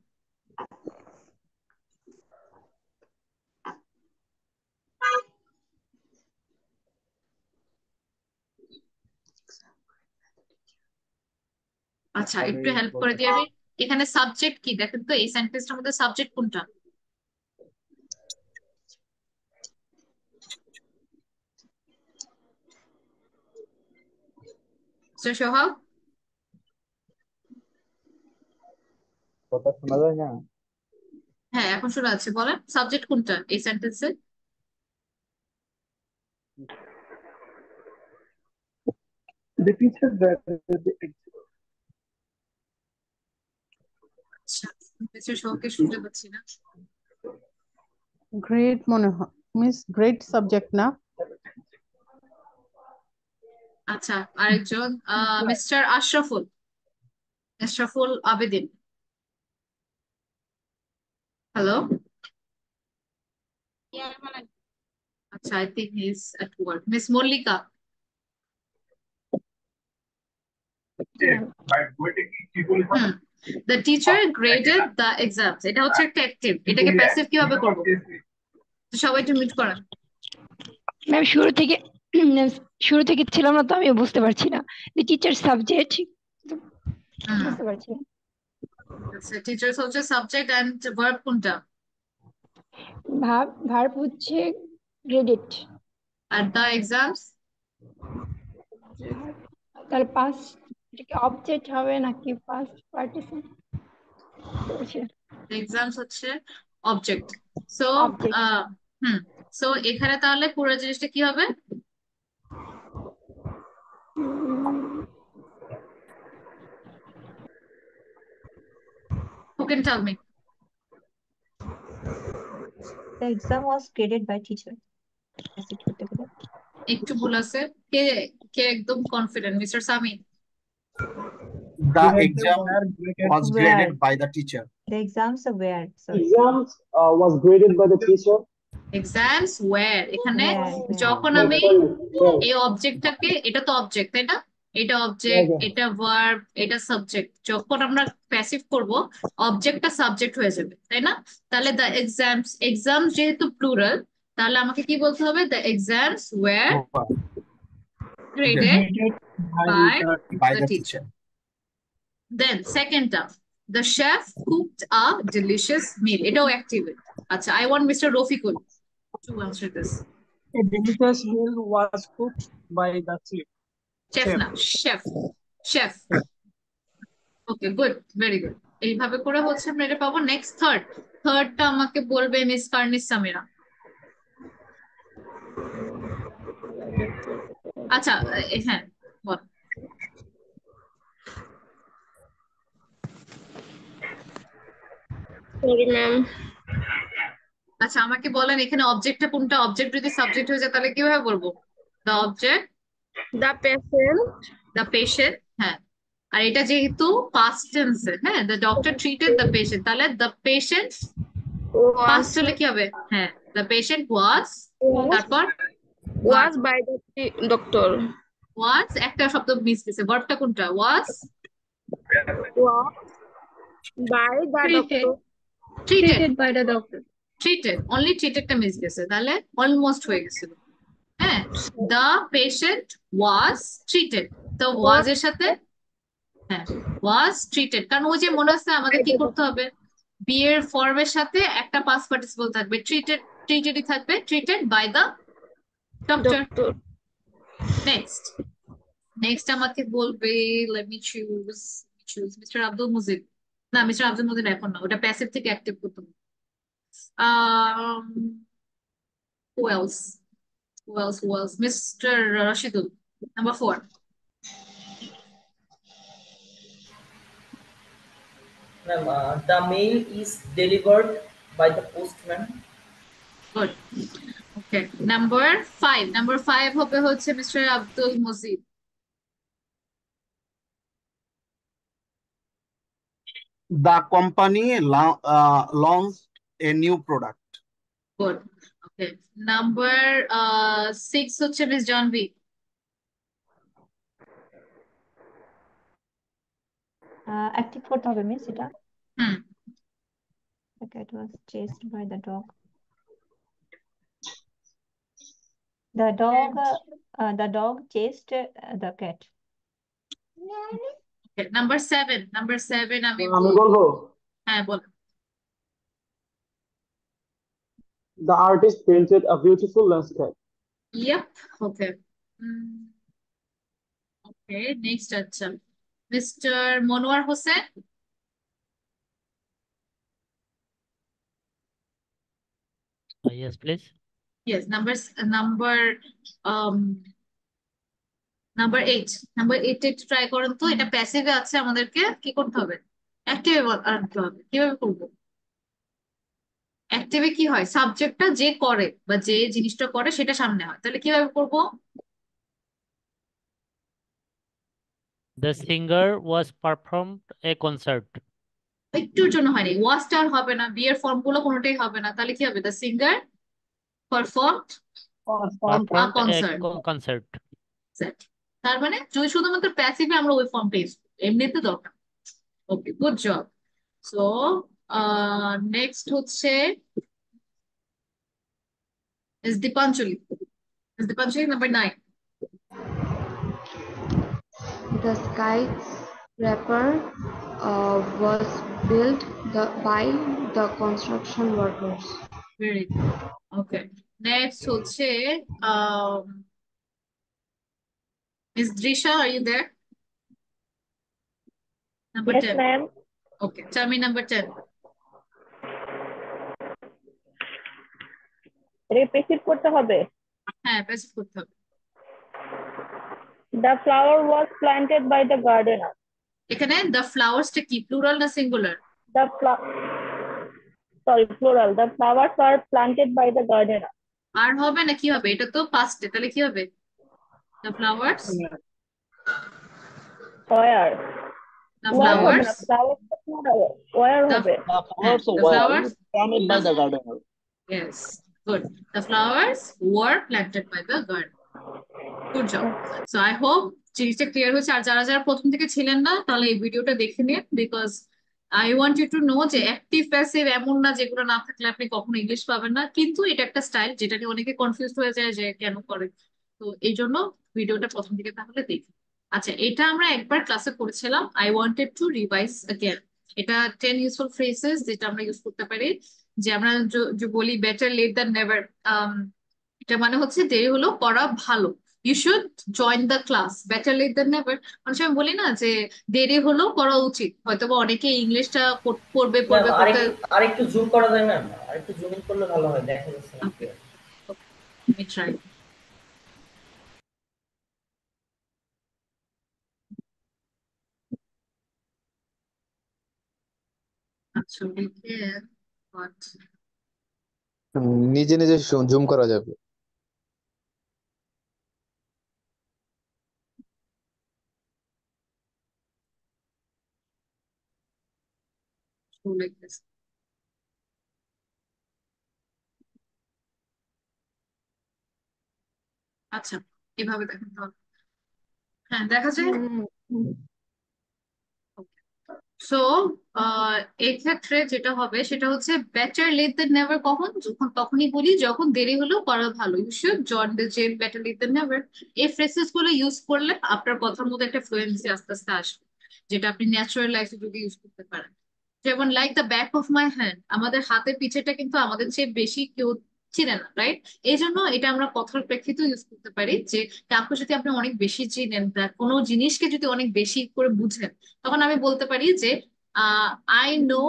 আচ্ছা, একটু হেল্প করে দিয়ে আমি, এখানে সাবজেক্ট কি দেখেন তো, এই সেন্টেন্সটার মধ্যে সাবজেক্ট কোনটা? সোহাব, কথা শোনা যায় না? হ্যাঁ এখন শোনা যাচ্ছে, বলেন সাবজেক্ট কোনটা এই সেন্টেন্সে? The teacher graded the আচ্ছা, মিস্টার সোহাবকে শুনতে পাচ্ছি না। Great মনে হয় মিস, গ্রেট সাবজেক্ট না? আচ্ছা, আরেকজন মিস্টার আশরাফুল আবেদিন, হ্যালো। আচ্ছা, I think he is at work. Miss Mallika, hmm, the teacher graded the exams, এটা হচ্ছে একটা অ্যাক্টিভ, এটাকে প্যাসিভ কিভাবে করবো? তো সবাই একটু মিউট করেন। ম্যাম শুরু থেকে ছিলাম না, তো আমি বুঝতে পারছি না। দি টিচার সাবজেক্ট বুঝতে পারছি না। আচ্ছা, টিচার্স হচ্ছে সাবজেক্ট এন্ড ভার্ব কোনটা? ভার্ব হচ্ছে গ্রেডেড, আর দ্য এক্সামস? তাহলে পাস্ট, এটা কি অবজেক্ট হবে নাকি পাস্ট পার্টিসিপেন্ট? এক্সামস হচ্ছে object. So object. Hmm, so এখানে তাহলে পুরো জিনিসটা কি হবে? Who can tell me? The exam was graded by teacher. একটু ভুল আছে, কে কে একদম confident? Mister Sami, The exam was graded by the teacher. The exams were, sorry. exams was graded by the teacher. Exams were, এখানে যখন আমি এই অবজেক্টটাকে, এটা তো অবজেক্ট তাই না, এটা অবজেক্ট, এটা ভার্ব, এটা সাবজেক্ট, যখন আমরা প্যাসিভ করব অবজেক্টটা সাবজেক্ট হয়ে যাবে তাই না? তাহলে দ্য এক্সামস যেহেতু প্লুরাল, তাহলে আমাকে কি বলতে হবে? The exams were graded by by the the teacher. teacher. Then second term, the chef cooked a delicious meal. এটাও activate. আচ্ছা, I want Mr. Rofikul to answer this. A delicious meal was cooked by the chef. Chef Chef. না, chef. Okay, good, very good. এইভাবে করে হচ্ছে আমরা এটা পাবো। Next থার্ডটা আমাকে বলবে মিস ফার্নিস সামিরা। আচ্ছা, হ্যাঁ বল। Sorry ma'am. আচ্ছা, আমাকে বলেন এখানে অবজেক্টটা কোনটা? অবজেক্ট যদি সাবজেক্ট হয়ে যায় তাহলে কিভাবে বলবো? The object, the patient. হ্যাঁ, আর এটা যেহেতু পাস্ট টেন্সে, হ্যাঁ, the doctor treated the patient, তাহলে দ্য পেশেন্ট পাস্ট হলে কি হবে? হ্যাঁ, দ্য পেশেন্ট ওয়াজ, তারপর was by the doctor. ওয়াজ একটা শব্দ মিস গেছে, ভার্বটা কোনটা? Was Was by the doctor. Treated by the doctor. Treated, only ট্রিটেডটা মিস গেছে, তাহলে অলমোস্ট হয়ে গেছিল। হ্যাঁ, দ্য পেশেন্ট ওয়াজ ট্রিটেড, তো ওয়াজ এর সাথে হ্যাঁ ওয়াজ ট্রিটেড, কারণ ওই যে মনে হচ্ছে আমাদের কি করতে হবে, বি এর ফর্মের সাথে একটা পাস্ট পার্টিসিপল থাকবে, ট্রিটেডই থাকবে, treated by the doctor. Next আমাকে বলবে, let me choose mister Abdul Mujib. না, মিস্টার আব্দুল মুজিব এখন না, ওটা প্যাসিভ থেকে অ্যাক্টিভ করতে হবে। who else? Mr. Rashidul, number 4. Ma'am, the mail is delivered by the postman. Good. Okay. Number 5 হবে হচ্ছে Mr. Abdul Mujib. The company launched a new product. Good. Okay. Number 6 হচ্ছে Miss Janvi. Active করতে হবে miss এটা। হুম। The cat was chased by the dog. The dog chased the cat. Okay. Number 7 আমি আমি বলবো হ্যাঁ বল। the artist painted a beautiful landscape. Yep. Okay. Okay. Next আচ্ছা Mr. Monwar Hossain. Yes, please. Yes, number 8 একটু try করেন তো। এটা প্যাসিভে আছে, আমাদেরকে কি করতে হবে? অ্যাক্টিভে আনতে হবে। কিভাবে করবো? অ্যাক্টিভে কি হয়, সাবজেক্টটা যে করে বা যে জিনিসটা করে সেটা সামনে হয়, তাহলে কিভাবে করব? The singer was performed a concert. একটুর জন্য হয়নি, ওয়াজটা আর হবে না, বিয়ের ফর্ম গুলো কোনোটাই হবে না, তাহলে কি হবে? The singer performed A concert. তার মানে যদি শুধুমাত্র প্যাসিভে আমরা ওই ফর্মটা ইউজ করি, এমনিতে দরকার। ওকে, গুড জব। সো নেক্সট হচ্ছে is Dipanjali number 9. The skyscraper was built by the construction workers. Very good. Okay. Next হচ্ছে Miss Drisha, are you there? Number Yes, 10. ma'am. Okay, tell me number 10. Repeat করতে হবে। হ্যাঁ, passive করতে হবে। The flower was planted by the gardener. এখানে the flowers-টা কি, plural না singular? Plural. The flowers were planted by the gardener. আর হবে না কি হবে? এটা তো পাস্টে, তাহলে কি হবে? The flowers Where? The flowers where হবে? The flowers planted by the gardener. Yes, good. The flowers were planted by the gardener. Good job. So I hope জিনিসটা ক্লিয়ার হয়েছে। আর যারা যারা প্রথম থেকে ছিলেন না, তাহলে এই ভিডিওটা দেখে নিন, because I want you to know যে অ্যাক্টিভ প্যাসিভ এমন না যেগুলো না থাকলে আপনি কখনো ইংলিশ পাবেন না, কিন্তু এটা একটা স্টাইল যেটা নিয়ে অনেকে কনফিউজ হয়ে যায় যে কেন করে। তো এই জন্য ভিডিওটা প্রথম দিকে তাহলে দেখি। আচ্ছা, এটা আমরা একবার ক্লাসে করেছিলাম, I wanted to revise again. এটা 10 ইউজফুল ফ্রেজেস যেটা আমরা ইউজ করতে পারি, যে আমরা যে বলি বেটার লেট দ্যান নেভার। এটা মানে হচ্ছে দেরি হলো করা ভালো। You should join the class, better late than never. অনেক সময় বলি না যে দেরি হলো করা উচিত, হয়তোবা অনেকে ইংলিশটা পড়বে ম্যাম পড়বে করতে। আরেকটু জুম করা যায় ম্যাম, আরেকটু জুম ইন করলে ভালো হয়, দেখা যাচ্ছে না ওকে, আমি ট্রাই। আচ্ছা, we can, but নিজে নিজে জুম করা যাবে। so like this. আচ্ছা, এভাবে দেখেন তো। হ্যাঁ, দেখা যায়। সো এই ক্ষেত্রে যেটা হবে সেটা হচ্ছে বেটার লেট দেন নেভার কখন, তখনই বলি যখন দেরি হলেও করা ভালো। You should join the zen, better late than never. এই ফ্রেজেস গুলো ইউজ করলে আপনার কথার মধ্যে একটা ফ্লুয়েন্সি আস্তে আস্তে আসবে, যেটা আপনি ন্যাচারাল লাইফে যদি ইউজ করতে পারেন। যেমন like the back of my hand, আমাদের হাতের পিছেটা কিন্তু আমাদের চেয়ে বেশি কেউ চিনে না, রাইট? এই জন্য এটা আমরা কথার প্রেক্ষিতে ইউজ করতে পারি যে কাউকে যদি আপনি অনেক বেশি চিনেন, কোনো জিনিসকে যদি অনেক বেশি করে বুঝেন, তখন আমি বলতে পারি যে I know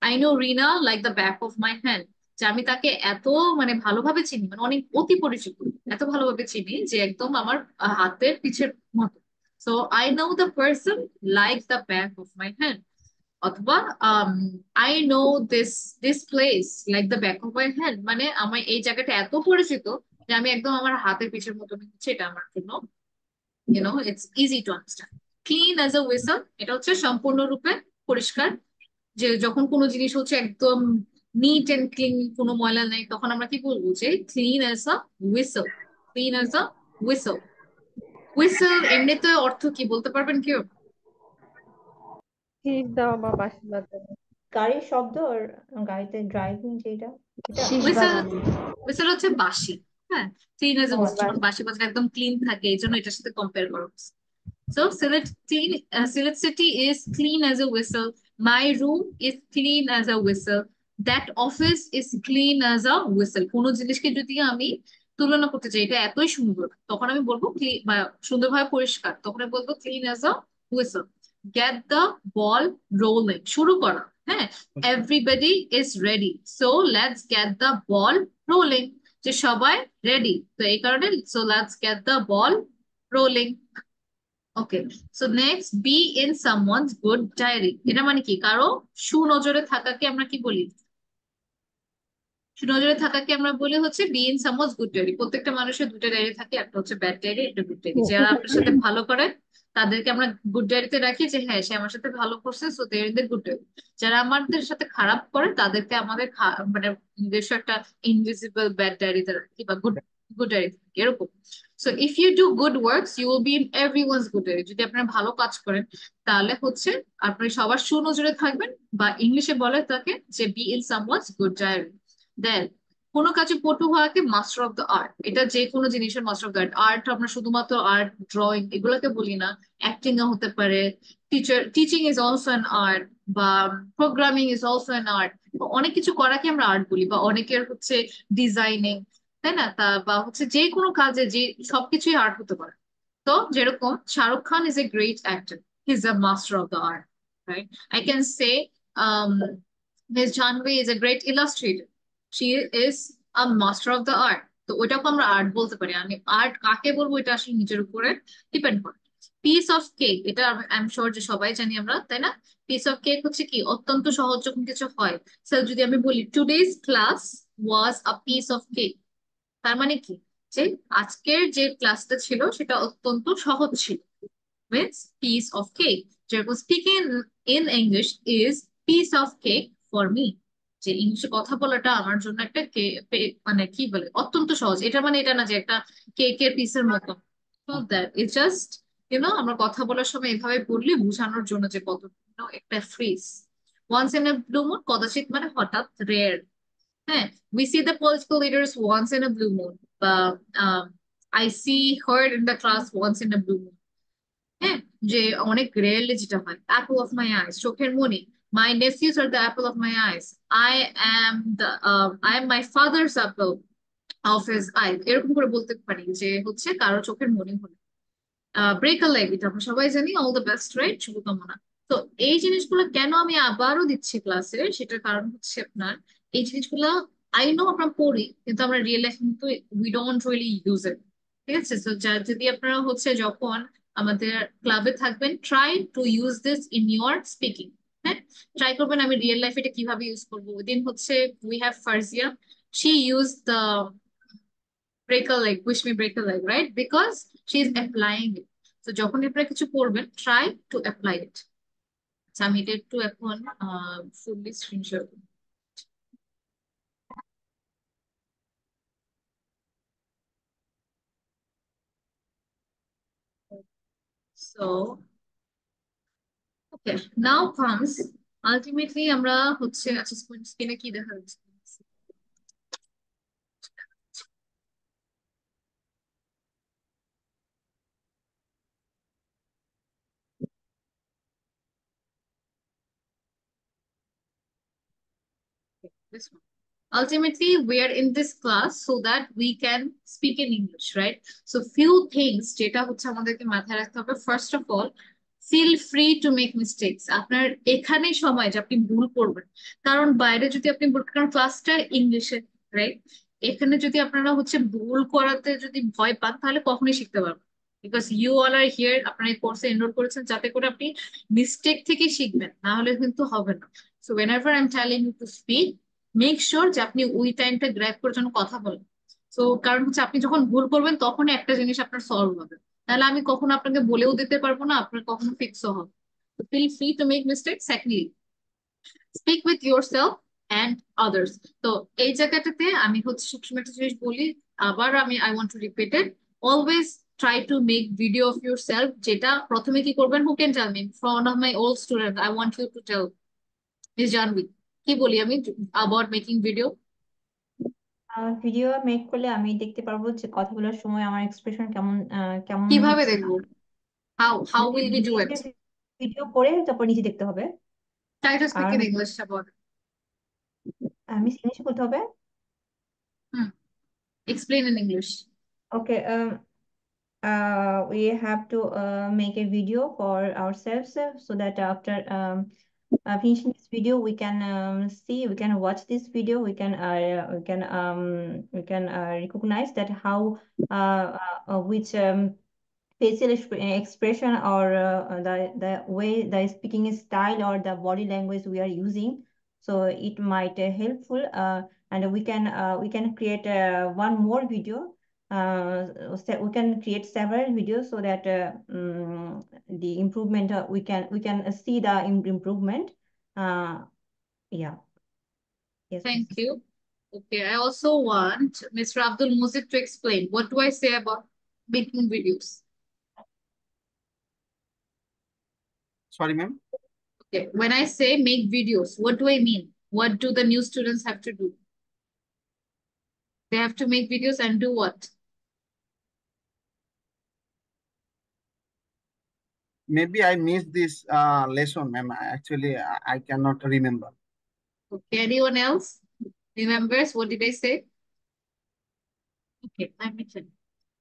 I know Rina like the back of my hand. যে আমি তাকে এত মানে ভালোভাবে চিনি, মানে অনেক অতি পরিচিত, এত ভালোভাবে চিনি যে একদম আমার হাতের পিছের মতো। So I know the person like the back of my hand. অথবা I know this this place like the back of my hand, মানে আমার এই জায়গাটা এত পরিচিত যে আমি একদম আমার হাতের পিছের মতো হচ্ছে, এটা আমার জন্য it's easy to understand. Clean as a whistle, এটা হচ্ছে সম্পূর্ণরূপে পরিষ্কার। যে যখন কোনো জিনিস হচ্ছে একদম নিট এন্ড ক্লিন, কোনো ময়লা নেই, তখন আমরা কি বলবো যে clean as a whistle, clean as a whistle. Whistle এমনিতে অর্থ কি বলতে পারবেন কেউ? শীষ দেওয়া বা বাঁশি বাজানো, গাড়ির শব্দ আর গাড়িতে ড্রাইভিং যেটা, এটা হুইসেল, হুইসেল হচ্ছে বাঁশি। হ্যাঁ, ক্লিন এজ ও হুইসেল, যখন বাঁশি বাজলে একদম ক্লিন থাকে, এই জন্য এটার সাথে কম্পেয়ার করা হচ্ছে। So Sylhet City is clean as a whistle. My room is clean as a whistle. That office is clean as a whistle. কোনো জিনিসকে যদি আমি তুলনা করতে চাই, এটা এতই সুন্দর, তখন আমি বলবো ক্লিন, সুন্দরভাবে পরিষ্কার, তখন আমি বলবো clean as a whistle. Get the ball rolling. শুরু করা। হ্যাঁ, everybody is ready. So let's get the ball rolling. যে সবাই রেডি, তো এই কারণে so let's get the ball rolling. Okay, so next, be in someone's good diary. এটা মানে কি? কারো সুনজরে থাকাকে আমরা কি বলি? সুনজরে থাকাকে আমরা বলি হচ্ছে be in someone's good diary. প্রত্যেকটা মানুষের দুটো ডায়েরি থাকে, একটা হচ্ছে ব্যাড ডায়েরি, একটা গুড ডায়েরি। যারা আপনার সাথে ভালো করে তাদেরকে আমরা গুড ডায়েরিতে রাখি, যে হ্যাঁ সে আমার সাথে ভালো করছে, so they in the good diary. যারা আমাদের সাথে খারাপ করে তাদেরকে আমাদের মানে নিজস্ব একটা ইনভিজিবল ব্যাড ডায়েরিতে রাখি, বা গুড গুড ডায়েরি এরকম। So if you do good works you will be in everyone's good diary. যদি আপনারা ভালো কাজ করেন তাহলে হচ্ছে আপনি সবার সুনজরে থাকবেন, বা ইংলিশে বলে তাকে যে be in someone's good diary. Then কোনো কাজে পটু হওয়াকে মাস্টার অফ দ্য আর্ট। এটা যে কোনো জিনিসের master of the art. Art আমরা শুধুমাত্র আর্ট, ড্রয়িং এগুলোকে বলি না, অ্যাক্টিং এ হতে পারে, teaching is also an art, বা programming is also an art. অনেক কিছু করাকে আমরা আর্ট বলি, বা অনেকের হচ্ছে ডিজাইনিং, তাই না? বা হচ্ছে যে কোনো কাজে যে সবকিছুই আর্ট হতে পারে। তো যেরকম Shahrukh Khan is a great actor, he is a master of the art, right? I can say Miss Jahnavi is a great illustrator, she is a master of the art. তো ওইটাকে আমরা আর্ট বলতে পারি। আমি আর্ট কাকে বলবো এটা আসলে নিজের উপরে ডিপেন্ড করে। পিস অফ কেক, এটা আই এম শিওর যে সবাই জানি আমরা, তাই না? পিস অফ কেক হচ্ছে কি? অত্যন্ত সহজ যখন কিছু হয়। স্যার যদি আমি বলি today's class was a piece of cake, তার মানে কি? যে আজকের যে ক্লাসটা ছিল সেটা অত্যন্ত সহজ ছিল, মিন্স পিস অফ কেক। যেরকম speaking in English is piece of cake for me. যে ইংলিশে কথা বলাটা আমার জন্য একটা মানে কি বলে অত্যন্ত সহজ। এটা মানে এটা না যে একটা কেকের পিসের মতো। So that it's just আমরা কথা বলার সময় এভাবে বললে বোঝানোর জন্য যে কত একটা phrase. Once in a blue moon, কদাচিৎ মানে হঠাৎ, রেয়ার। হ্যাঁ, we see the political leaders once in a blue moon, but I see her in the class once in a blue moon. হ্যাঁ, যে অনেক রেয়ারলি যেটা হয়, অ্যাপল অফ মাই আইস, চোখের মনি, my nephews are the apple of my eyes, I am the I am my father's apple of his eye, এরকম করে বলতে পারি যে হচ্ছে কারো চোখের মনি হলো। ব্রেক আ লেগ, এটা আমরা সবাই জানি, অল দ্য বেস্ট, রাইট, শুভকামনা। তো এই জিনিসগুলো কেন আমি আবারও দিচ্ছি ক্লাসে, সেটার কারণ হচ্ছে আপনার এই জিনিসগুলো আই নো আমরা পড়ি, কিন্তু আমরা রিয়েল লাইফে কিন্তু we don't really use it. ঠিক আছে, তো যদি আপনারা হচ্ছে যখন আমাদের ক্লাবে থাকবেন, try to use this in your speaking. হ্যাঁ, ট্রাই করবেন আমি রিয়েল লাইফে এটা কিভাবে ইউজ করবো। ওই দিন হচ্ছে we have Farzia, she use the break a leg, wish me break a leg, right? Because she is applying it. So যখন আপনারা কিছু করবেন, try to apply it. So আমি এটা একটু এখন fully screenshot. So okay, now comes ultimately আমরা হচ্ছে আচ্ছা স্ক্রিনে কি দেখা যাচ্ছে? This one. Ultimately, we are in this class so that we can speak in English, right? So few things যেটা হচ্ছে আমাদেরকে মাথায় রাখতে হবে। First of all, feel free to make mistakes. আপনার এখানে সময় যে আপনি ভুল করবেন, কারণ বাইরে যদি আপনি ভুল, কারণ ক্লাসটা ইংলিশে, রাইট? এখানে যদি আপনারা হচ্ছে ভুল করাতে যদি ভয় পান, তাহলে কখনোই শিখতে পারবেন। Because you all are here, আপনারা এই কোর্সে এনরোল করেছেন যাতে করে আপনি মিস্টেক থেকে শিখবেন, না হলে কিন্তু হবে না। So whenever I'm telling you to speak, make sure যে আপনি ওই টাইমটা গ্র্যাব করে যেন কথা বলেন। তো কারণ হচ্ছে আপনি যখন ভুল করবেন তখন একটা জিনিস আপনার সলভ হবে, তাহলে আমি কখনো আপনাকে বলেও দিতে পারবো না, আপনার কখনো ফিক্সও হবে। Feel free to make mistake. Secondly, speak with yourself and others. তো এই জায়গাটাতে আমি হচ্ছে সবসময় একটা জিনিস বলি, আবার আমি I want to repeat it, always try to make video of yourself. যেটা প্রথমে কি করবেন, who can tell me, from one of my old student, I want you to tell miss Janvi কি বলি আমি about making video. Video make করলে আমি দেখতে পারবো যে কথা বলার সময় আমার এক্সপ্রেশন কেমন কেমন কিভাবে হচ্ছে। দেখবো? how will we do it? Video করে তারপর নিজে দেখতে হবে। Try to speak R in English about it. আমি ইংলিশে বলতে হবে। Explain in English. Okay, we have to make a video for ourselves so that after finishing this video we can see, we can watch this video, we can recognize that how which facial expression or the way the speaking style or the body language we are using. So it might helpful, and we can create one more video. We can create several videos so that the improvement we can see the improvement. Yeah. Yes. Thank you. Okay, I also want Mr. Abdul Muzid to explain what do I say about making videos. Sorry, ma'am. Okay, when I say make videos, what do I mean? What do the new students have to do? They have to make videos and do what? Maybe I missed this lesson, ma'am. Actually, I cannot remember. Okay, anyone else remembers? What did I say? Okay, let me check.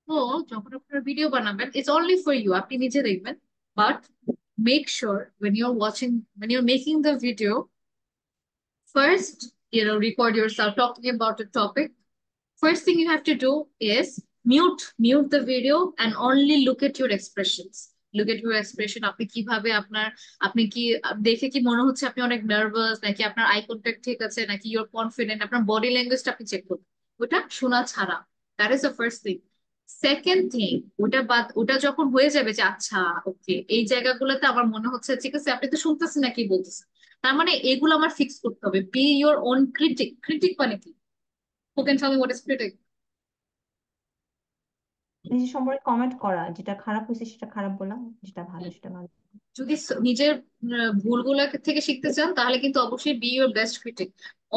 তো যখন আপনারা video বানাবেন, it's only for you, আপনি নিজে দেখবেন, but make sure when you're watching, when you're making the video, first, record yourself talking about a topic. First thing you have to do is mute the video and only look at your expressions. Look at your expression. আপনি কিভাবে আপনি কি দেখে কি মনে হচ্ছে আপনি অনেক নার্ভাস, নাকি আপনার আই কন্ট্যাক্ট ঠিক আছে, নাকি ইউর কনফিডেন্ট, আপনার বডি ল্যাঙ্গুয়েজটা আপনি চেক করবেন। ওটা শোনা ছাড়া, that is the first thing. Second thing, ওটা যখন হয়ে যাবে যে আচ্ছা ওকে এই জায়গাগুলোতে আমার মনে হচ্ছে ঠিক আছে, আপনি তো শুনতেছেন না কি বলতেছেন, তার মানে এগুলো আমার ফিক্স করতে হবে। Be your own critic. Critic মানে কি? Who can tell me what is critic? নিজের সম্পর্কে কমেন্ট করা, যেটা খারাপ হয়েছে সেটা খারাপ বলা, যেটা ভালো সেটা ভালো। যদি নিজের ভুলগুলো থেকে শিখতে চান তাহলে কিন্তু অবশ্যই বি ইউর বেস্ট ক্রিটিক।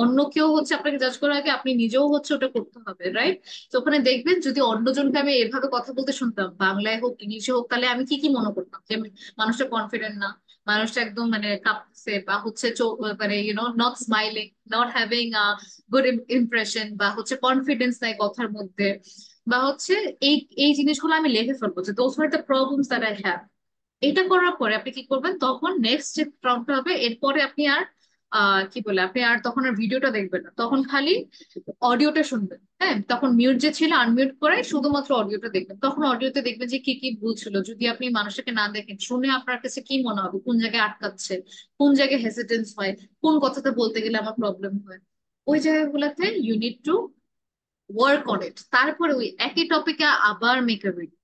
অন্য কেউ হচ্ছে আপনাকে জাজ করার আগে আপনি নিজেও হচ্ছে ওটা করতে হবে, রাইট? তো ওখানে দেখবেন যদি অন্যজনকে আমি এভাবে কথা বলতে শুনতাম, বাংলায় হোক ইংলিশে হোক, তাহলে আমি কি কি মনে করতাম? যে মানুষটা কনফিডেন্ট না, মানুষটা একদম মানে কাঁপছে, বা হচ্ছে মানে not smiling, not having a good impression, বা হচ্ছে কনফিডেন্স নাই কথার মধ্যে, বা হচ্ছে এই এই জিনিসগুলো আমি লিখে ফেলবো যে those are the problems that I have. এটা করার পরে আপনি কি করবেন, তখন নেক্সট যে রাউন্ডটা হবে এরপরে আপনি আর কি বলে, আপনি আর তখন আর ভিডিওটা দেখবেন না, তখন খালি অডিওটা শুনবেন। হ্যাঁ, তখন মিউট যে ছিল আনমিউট করে শুধুমাত্র অডিওটা দেখবেন। তখন অডিওতে দেখবেন যে কি কি ভুল ছিল। যদি আপনি মানুষটাকে না দেখেন, শুনে আপনার কাছে কি মনে হবে, কোন জায়গায় আটকাচ্ছে, কোন জায়গায় হেসিটেন্স হয়, কোন কথাটা বলতে গেলে আমার প্রবলেম হয়, ওই জায়গাগুলোতে you need to work on it. তারপরে ওই একই টপিকে আবার মেক আ ভিডিও।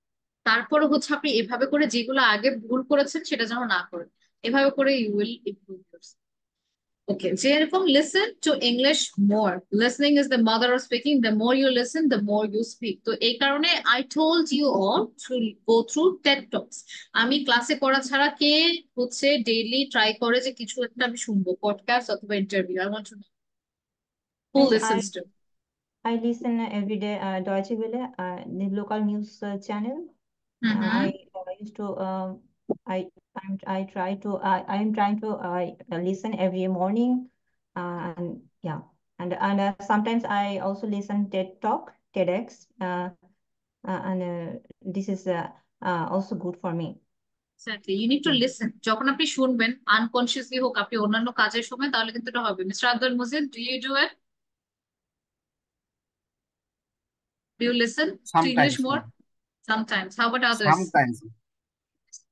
তারপরে হচ্ছে আপনি এভাবে করে যেগুলো আগে ভুল করেছেন সেটা যেন না করেন, এভাবে করে you will improve yourself. Okay, যেরকম listen to English more, listening is the mother of speaking, the more you listen the more you speak. তো এই কারণে I told you all to go through TED talks. আমি ক্লাসে পড়া ছাড়া কে হচ্ছে daily try করে যে কিছু একটা আমি শুনবো, পডকাস্ট অথবা interview? I want to know who Miss, listens to. I listen every day Deutsche Welle, the local news channel. I used to I try to I'm trying to listen every morning, and yeah, and sometimes I also listen TED Talk, TEDx, and this is also good for me. Exactly, you need to listen. যখন আপনি শুনবেন unconsciously হোক, আপনি অন্যান্য কাজের সময়, তাহলে কিন্তু এটা হবে। Mister Abdul Mujid, do you do it? Do you listen to English Sometimes, more? ma'am. Sometimes. How about others? Sometimes.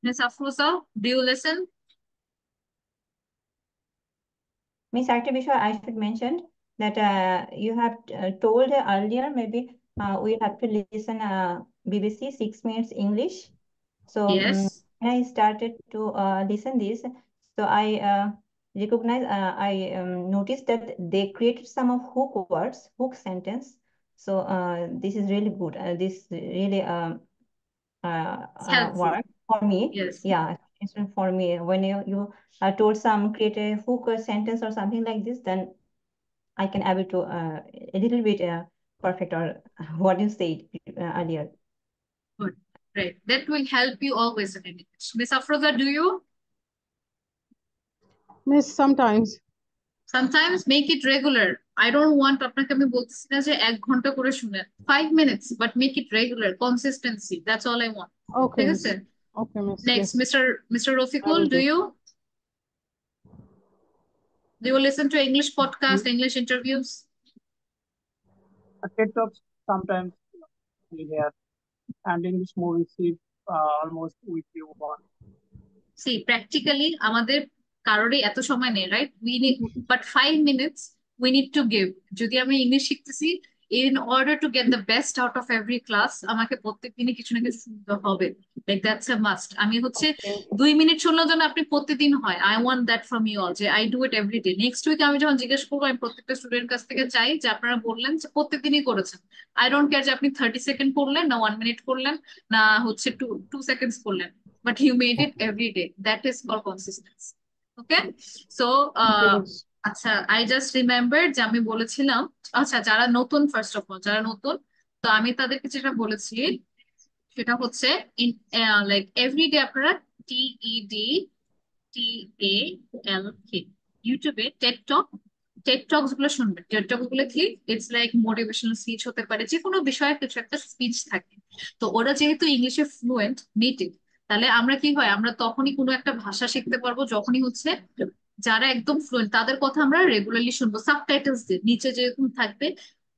Miss Afroza, do you listen? Miss Artibishwa, I should mention that you have told earlier, maybe we have to listen BBC 6 minutes English. So Yes. when I started to listen this, so I recognize, I noticed that they created some of hook words, hook sentence. So this is really good. This really It's helpful. work for me. Yes. Yeah, it's for me. When you told some create a hook or sentence or something like this, then I can able to a little bit perfect or what you said earlier. Good. Great. That will help you always in English. Miss Afroza, do you? Miss, sometimes. Sometimes make it regular. I don't want আপনাকে আমি বলতেছি না যে 1 ঘন্টা করে শুনেন, 5 minutes, but make it regular, consistency. That's all I want. Okay, ঠিক Miss. আছে? Okay, Miss. Next, Yes. Mr. I Rafiqul, will do do. you listen to English podcast, English interviews? TED Talks sometimes we hear, and English movies if almost weekly one. See, practically আমাদের কারোরই এত সময় নেই, right? We need but 5 minutes we need to give. যদি আমি English শিখতেছি, in order to get the best out of every class, আমাকে প্রত্যেকদিনই কিছু না কিছু শুনতে হবে। Like that's a must. আমি হচ্ছে 2 মিনিট শুনলেও যেন আপনি প্রতিদিন হয়। I want that from you all, যে I do it every day. Next week আমি যখন জিজ্ঞেস করবো, আমি প্রত্যেকটা স্টুডেন্ট কাছ থেকে চাই যে আপনারা বললেন যে প্রত্যেকদিনই করেছেন। I don't care যে আপনি 30 সেকেন্ড করলেন না 1 মিনিট করলেন না হচ্ছে 2 সেকেন্ডস করলেন, but you made it every day. That is called consistency. Okay, so আচ্ছা, I just remembered যে আমি বলেছিলাম, আচ্ছা যারা নতুন, ফার্স্ট অফ অল যারা নতুন, তো আমি তাদেরকে যেটা বলেছি সেটা হচ্ছে লাইক এভরিডে আপনারা TEDTALK ইউটিউবে টেড টকস গুলো শুনবেন। টেড টক গুলো কি, ইটস লাইক মোটিভেশনাল স্পিচ হতে পারে, যে কোনো বিষয়ে কিছু একটা স্পিচ থাকে। তো ওরা যেহেতু ইংলিশে ফ্লুয়েন্ট, নেটিভ, তাহলে আমরা কি হয়, আমরা তখনই কোনো একটা ভাষা শিখতে পারবো যখনই হচ্ছে যারা একদম ফ্লুয়েন্ট তাদের কথা আমরা রেগুলারলি শুনবো, সাবটাইটেলস দিয়ে নিচে যেরকম থাকবে,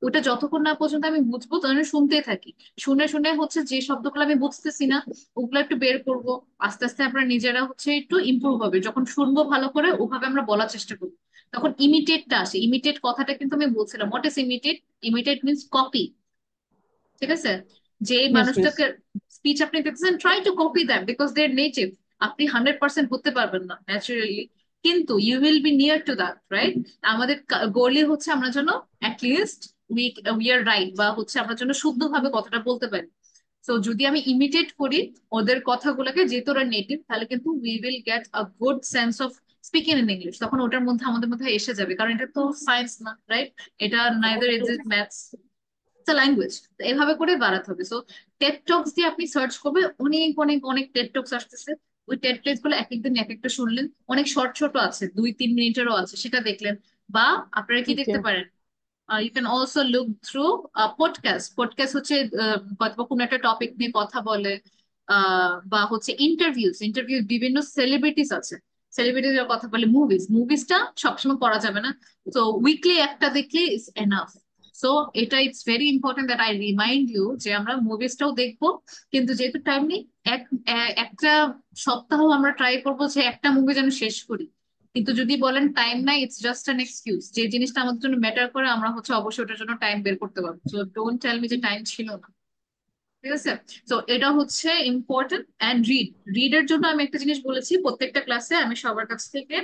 ওটা যতক্ষণ না পর্যন্ত আমি বুঝবো তখন শুনতেই থাকি। শুনে শুনে হচ্ছে যে শব্দগুলো আমি বুঝতেছি না ওগুলো একটু বের করব, আস্তে আস্তে আমরা নিজেরা হচ্ছে একটু ইমপ্রুভ হবে। যখন শুনবো ভালো করে ওভাবে আমরা বলার চেষ্টা করবো, তখন ইমিটেটটা আসে। ইমিটেট কথাটা কিন্তু আমি বলছিলাম, what is imitate? Imitate means copy. ঠিক আছে, যে মানুষটাকে স্পিচ আপনি দেখতেছেন, try to copy them because they are native. আপনি 100% হতে পারবেন না ন্যাচারালি, কিন্তু you will be near to that, right? আমাদের গোলই হচ্ছে আমরা যেন অ্যাটলিস্ট উই আর রাইট, বা হচ্ছে আমরা যেন শুদ্ধভাবে কথাটা বলতে পারি। সো যদি আমি ইমিটেট করি ওদের কথাগুলোকে, যেহেতু ওরা নেটিভ, তাহলে কিন্তু we will get a good sense of speaking in English. তখন ওটার মধ্যে আমাদের মধ্যে এসে যাবে, কারণ এটা তো সায়েন্স না, রাইট? এটা neither is it maths, language. এভাবে করে বাড়াতে হবে। সো টেড টক্স দিয়ে আপনি সার্চ করবে, অনেক অনেক অনেক টেড টক্স আসতেছে। ওই টেড টক্স গুলো এক একদিন এক একটা শুনলেন, অনেক শর্ট ছোট আছে, 2-3 মিনিটেরও আছে, সেটা দেখলেন। বা আপনারা কি ওকে দেখতে পারেন, you can also look through podcast. Podcast হচ্ছে হয়তো বা কোনো একটা টপিক নিয়ে কথা বলে, বা হচ্ছে ইন্টারভিউ বিভিন্ন সেলিব্রিটিস আছে, সেলিব্রিটিদের কথা বলে। মুভিজটা সবসময় করা যাবে না, তো উইকলি একটা দেখলে ইজ এনাফ। সো এটা it's very important that I remind you যে আমরা মুভিজটাও দেখবো, কিন্তু যেহেতু টাইম নেই, একটা সপ্তাহ আমরা ট্রাই করবো যে একটা মুভি যেন শেষ করি। কিন্তু যদি বলেন টাইম নাই, ইটস জাস্ট অ্যান এক্সকিউজ। যে জিনিসটা আমাদের জন্য ম্যাটার করে আমরা হচ্ছে অবশ্যই ওটার জন্য টাইম বের করতে পারবো। সো ডোন্ট টেল মি যে টাইম ছিল না, ঠিক আছে? তো এটা হচ্ছে ইম্পর্টেন্ট। অ্যান্ড রিডের জন্য আমি একটা জিনিস বলেছি, প্রত্যেকটা ক্লাসে আমি সবার কাছ থেকে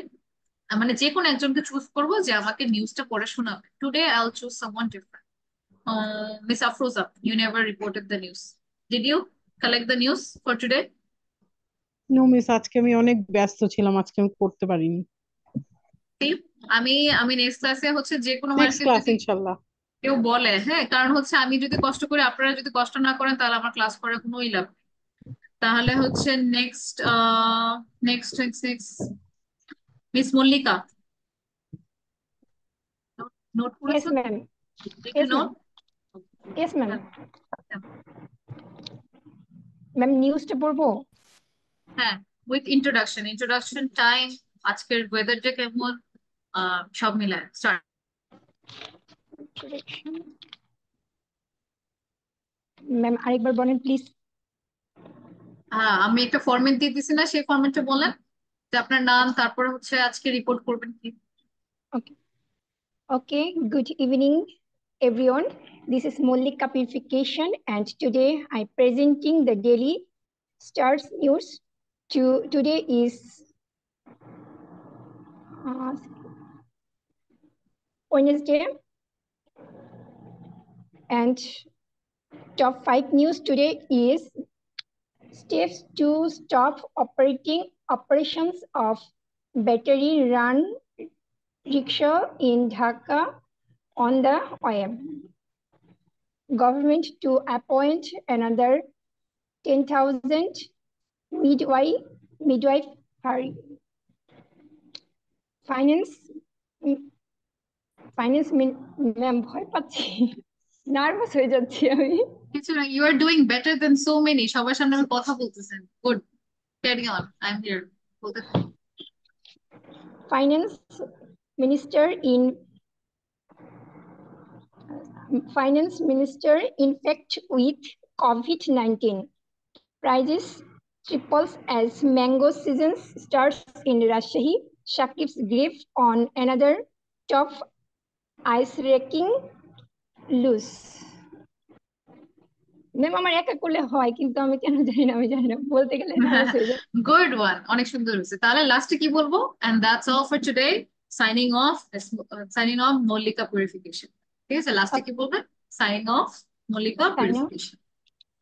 মানে যে কোনো একজনকে চুজ করবো যে আমাকে নিউজটা পড়ে শোনাবে। Today I will choose someone different. Miss Afroza, you never reported the news. Did you collect the news for today? No miss, আজকে আমি অনেক ব্যস্ত ছিলাম, আজকে আমি করতে পারিনি। See, আমি আমি নেক্সট ক্লাসে হচ্ছে যে কোনো নেক্সট মার্কেট ক্লাস যদি ইনশাল্লাহ। কেউ বলে, হ্যাঁ, কারণ হচ্ছে আমি যদি কষ্ট করি, আপনারা যদি কষ্ট না করেন, তাহলে আমার ক্লাস করার কোনো লাভ নেই। তাহলে হচ্ছে next next next miss Mallika, note Yes, করেছো? ma'am. একটু Yes, note. ma'am. Yes, ma'am. Ma'am নিউজটা পড়বো? হ্যাঁ, উইথ ইন্ট্রোডাকশন টাইম, আজকের ওয়েদারটা কেমন, সব মিলায় স্টার্ট। ম্যাম আরেকবার বলেন প্লিজ। হ্যাঁ, আমি একটা ফরম্যাট দিয়ে দিছি না, সেই ফরম্যাটটা বলেন, যে আপনার নাম, তারপরে হচ্ছে আজকে রিপোর্ট করবেন কি। Okay. Okay. Good evening, everyone. This is Mollika Purification, and today I'm presenting the Daily Stars News. Today is Wednesday, and top 5 news today is steps to stop operations of battery run rickshaw in Dhaka on the web. Government to appoint another 10,000 midwifery. Finance ma'am ভয় পাচ্ছি, nervous হয়ে যাচ্ছি আমি। কিছু না, you are doing better than so many. সবার সামনে আমি কথা বলতেছেন, good, carry on, I am here, বলতে থাকুন। Finance Minister infect with COVID-19. Prices triples as mango season starts in Rajshahi. Shakib's grip on another top ice-raking loose. Ma'am আমার একা করলে হয়, কিন্তু আমি কেন জানি না, আমি জানি না, বলতে গেলে নার্ভাস হয়ে যায়। গুড ওয়ান, অনেক সুন্দর হয়েছে। তাহলে লাস্টে কি বলবো? And that's all for today. Signing off Mallika purification. ঠিক আছে, লাস্টে কি বলবেন? Signing off Mallika purification.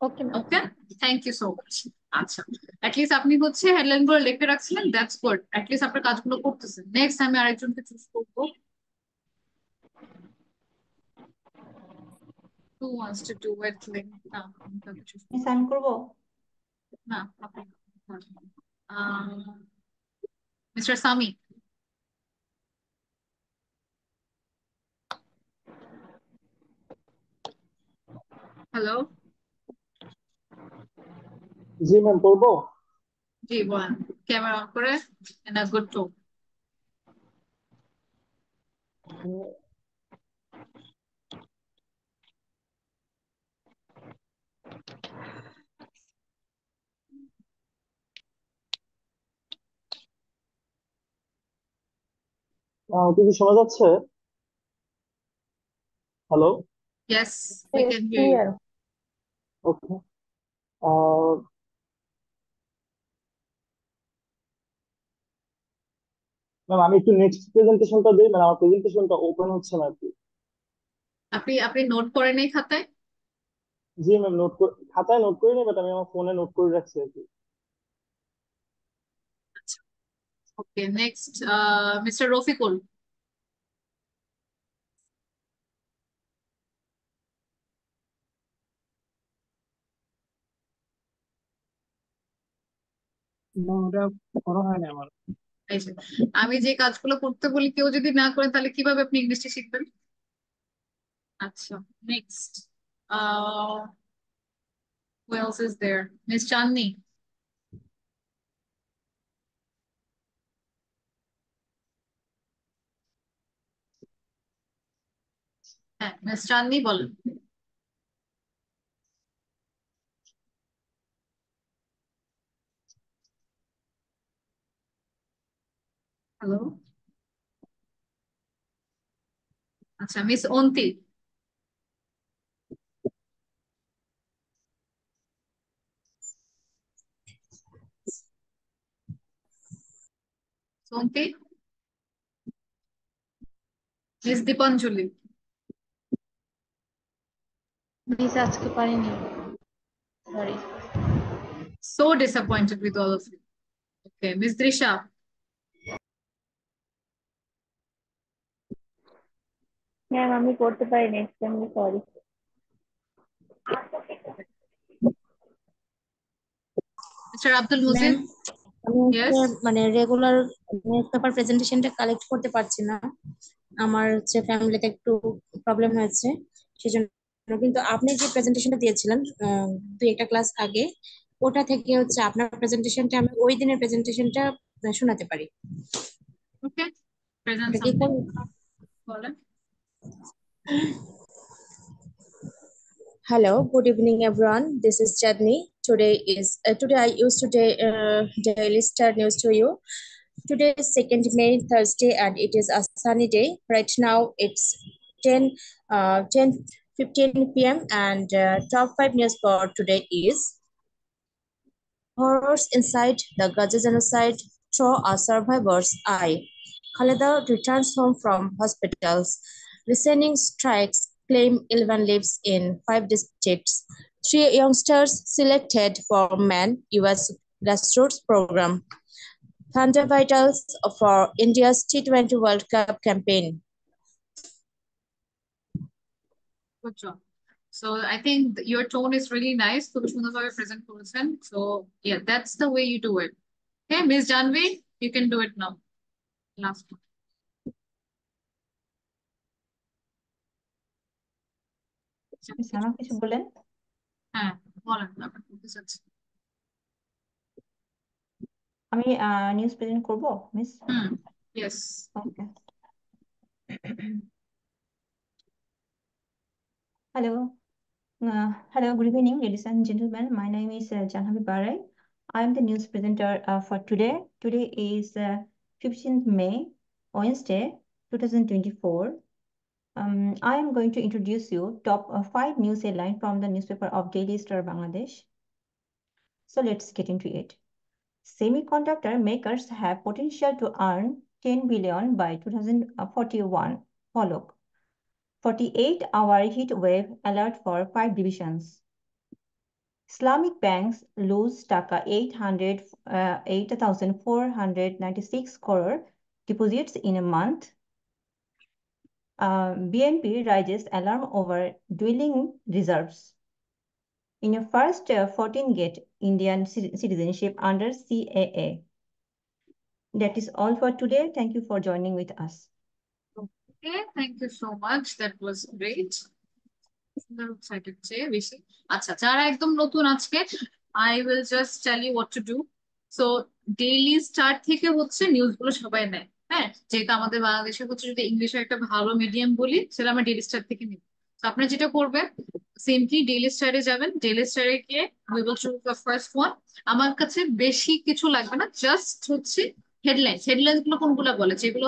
Okay okay, thank you so much. আচ্ছা, অ্যাটলিস্ট আপনি হচ্ছে হেডলাইন গুলো লিখে রাখছিলেন, দ্যাটস গুড। অ্যাটলিস্ট আপনার কাজগুলো করতেছেন। নেক্সট আমি আরেকজনকে চুজ করবো। Who wants to do it? না, আমি কাউকে choose করবো সাইন করবো? না, আপনি মিস্টার সামি। হ্যালো, জি ম্যাম, করবো। জি বলেন, ক্যামেরা অন করে এন্ড আ গুড টোন। কি কি শোনা যাচ্ছে? Hello. Yes, we can hear you. Okay. Ma'am আমি একটু নেক্সট প্রেজেন্টেশনটা দিই, মানে আমার প্রেজেন্টেশনটা ওপেন হচ্ছে না আর কি। আপনি নোট করেন এই খাতায়? জি ম্যাম, খাতায় নোট করিনি, বাট আমি আমার ফোনে নোট করে রাখছি আর কি। ওকে, নেক্সট মিস্টার রফিকুল। না, ওটা করা হয় না আমার। এই যে, আমি যে কাজগুলো করতে বলি কেউ যদি না করে তাহলে কিভাবে আপনি ইংলিশটা শিখবেন? আচ্ছা, next who else is there? Miss Chandni. হ্যাঁ, মিস চাঁদনি বলেন। হ্যালো। আচ্ছা, মিস অন্তি। অন্তি। মিস দীপাঞ্জলি। মিস আজকে পারিনি, sorry. So disappointed with all of you. Okay, Miss Drisha. Ma'am আমি করতে পারিনি, extremely sorry. Mr. Abdul ma'am Muzin. আমি Yes. মানে রেগুলার নিউজ পেপার প্রেজেন্টেশনটা কালেক্ট করতে পারছি না, আমার ফ্যামিলিতে একটু প্রবলেম হয়েছে সেজন্য। কিন্তু আপনি যে প্রেজেন্টেশনটা দিয়েছিলেন দুই একটা ক্লাস আগে, ওটা থেকে আপনার প্রেজেন্টেশনটা আমি ওই দিনের প্রেজেন্টেশনটা শোনাতে পারি। Okay. Present ওটা কি something. করব? বলেন। Hello, good evening, everyone. This is Chadni. Today I used to daily star news to you. Today is 2nd May, Thursday, and it is a sunny day. Right now it's 10:15 p.m. and top 5 news for today is horrors inside the Gaza genocide through a survivor's eye. Khaleda returns home from hospitals. Listening strikes claim 11 lives in 5 districts. 3 youngsters selected for Men US Grassroots Program. Thunder Vitals for India's T20 World Cup campaign. Good job. So I think your tone is really nice. খুব সুন্দরভাবে present করেছেন. So yeah, that's the way you do it. Okay, Miss Janvi, you can do it now. Last one. Miss আমার কিছু বলেন। হ্যাঁ, বলেন আপনি বলতে চাচ্ছেন। আমি নিউজ প্রেজেন্ট করব miss. Yes. Okay. Hello, good evening, ladies and gentlemen. My name is Janhavi Barai. I am the news presenter for today. Today is 15th May, Wednesday, 2024. I am going to introduce you top 5 news headlines from the newspaper of Daily Star Bangladesh. So let's get into it. Semiconductor makers have potential to earn 10 billion by 2041. Follow 48-hour heat wave alert for 5 divisions. Islamic banks lose Taka 8,496 crore deposits in a month. BNP raises alarm over dwindling reserves. In a first 14 get Indian citizenship under CAA. That is all for today. Thank you for joining with us. Okay, thank you so much. That was great. Excited চেয়ে বেশি। আচ্ছা, যারা একদম নতুন আজকে, I will just tell you what to do. So daily star থেকে news গুলো সবাই নেয়। হ্যাঁ, যেটা আমাদের বাংলাদেশে যদি ইংলিশে একটা ভালো মিডিয়াম বলি, সেটা আমরা ডেইলি স্টার থেকে নিব। তো আপনারা যেটা করবেন, সিম্পলি ডেইলি স্টারে যাবেন। ডেইলি স্টারে গিয়ে we will choose the first one. আমার কাছে বেশি কিছু লাগবে না, জাস্ট হেডলাইন্স গুলো কোনগুলো বলে, যেগুলো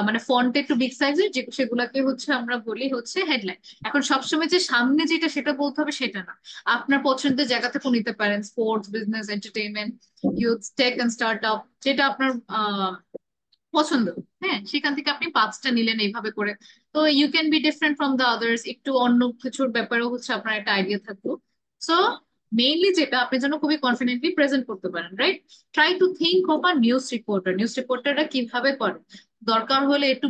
মানে ফন্টে একটু বিগ সাইজের, সেগুলাকে আমরা বলি হেডলাইন। এখন সবসময় যে সামনে যেটা সেটা বলতে হবে সেটা না, আপনার পছন্দের জায়গা থেকে নিতে পারেন, sports, business, entertainment, youth, tech and startup, যেটা আপনার পছন্দ, হ্যাঁ সেখান থেকে আপনি 5টা নিলেন এইভাবে করে। তো you can be different from the others, একটু অন্য কিছুর ব্যাপারেও হচ্ছে আপনার একটা আইডিয়া থাকলো। সো মেইনলি যেটা আপনি যেন খুবই কনফিডেন্টলি প্রেজেন্ট করতে পারেন, right? Try to think of a news reporter, news রিপোর্টাররা কিভাবে করে। দরকার হলে একটু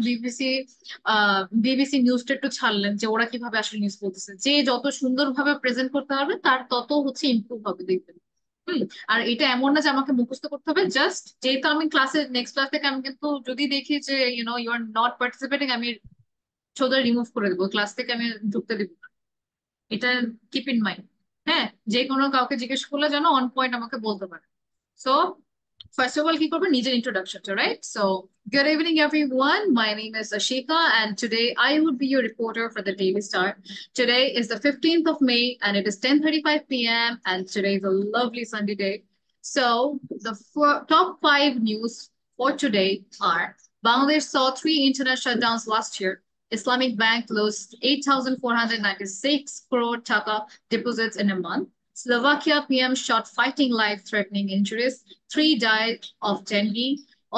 বিবিসি নিউজটা একটু ছাড়লেন যে ওরা কিভাবে আসলে নিউজ বলতেছে। যে যত সুন্দরভাবে প্রেজেন্ট করতে পারবে তার তত হচ্ছে ইমপ্রুভ হবে, দেখবেন। হুম। আর এটা এমন না যে আমাকে মুখস্থ করতে হবে, জাস্ট যেহেতু আমি নেক্সট ক্লাস থেকে আমি কিন্তু যদি দেখি যে ইউ আর নট পার্টিসিপেটিং, আমি সোজা রিমুভ করে দেবো ক্লাস থেকে, আমি ঢুকতে দিব না। এটা কিপ ইন মাইন্ড। হ্যাঁ, যে কোনো কাউকে জিজ্ঞেস করলে যেন অন পয়েন্ট আমাকে বলতে পারে। সো ফার্স্ট অফ অল কি করবে, নিজের ইন্ট্রোডাকশনটা, right? So good evening everyone, my name is Ashika and today I would be your reporter for the Daily Star. Today is the 15th of May and it is 10:35 p.m. and today is a lovely sunny day. So the top 5 news for today are: Bangladesh saw 3 internet shutdowns last year. Islamic Bank lost 8,496 crore taka deposits in a month. Slovakia PM shot fighting life-threatening injuries. 3 died of dengue.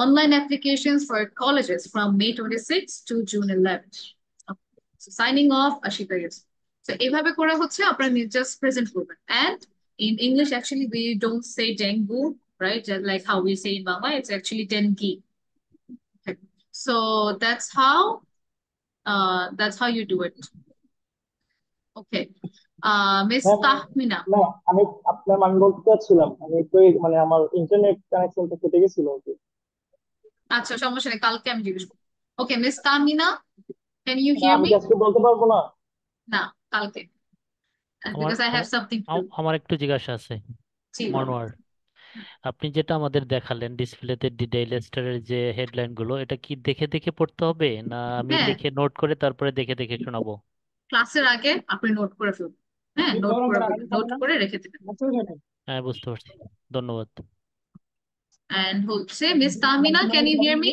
Online applications for colleges from May 26 to June 11th. So signing off, Ashika Yusuf. So এভাবে করা হচ্ছে, আপনারা just present করবেন। And in English, actually, we don't say dengue, right? Just like how we say in Bangla, it's actually dengue. Okay. So that's how you do it. Okay. Miss Tahmina. না, আমি আপনার মান বলতে চাচ্ছিলাম, আমি একটু মানে আমার ইন্টারনেট কানেকশনটা কেটে গেছিল আর কি। আচ্ছা, সমস্যা নেই, কালকে আমি জিজ্ঞেস করবো। ওকে, মিস তাহমিনা, ক্যান ইউ না, হিয়ার আমি মি? কি আজকে বলতে পারবো না? না, কালকে, আমার because I have something to do. আমার একটু জিজ্ঞাসা আছে জি, মনোয়ার। আপনি যেটা আমাদের দেখালেন ডিসপ্লেতে ডেইলি স্টারের যে হেডলাইন গুলো, এটা কি দেখে দেখে পড়তে হবে না আমি হ্যাঁ, লিখে নোট করে তারপরে দেখে দেখে শোনাবো? ক্লাসের আগে আপনি নোট করে ফেলুন। হ্যাঁ, নোট করে রেখে দেবেন। হ্যাঁ, বুঝতে পারছি, ধন্যবাদ। এন্ড হচ্ছে miss Tahmina, can you hear me?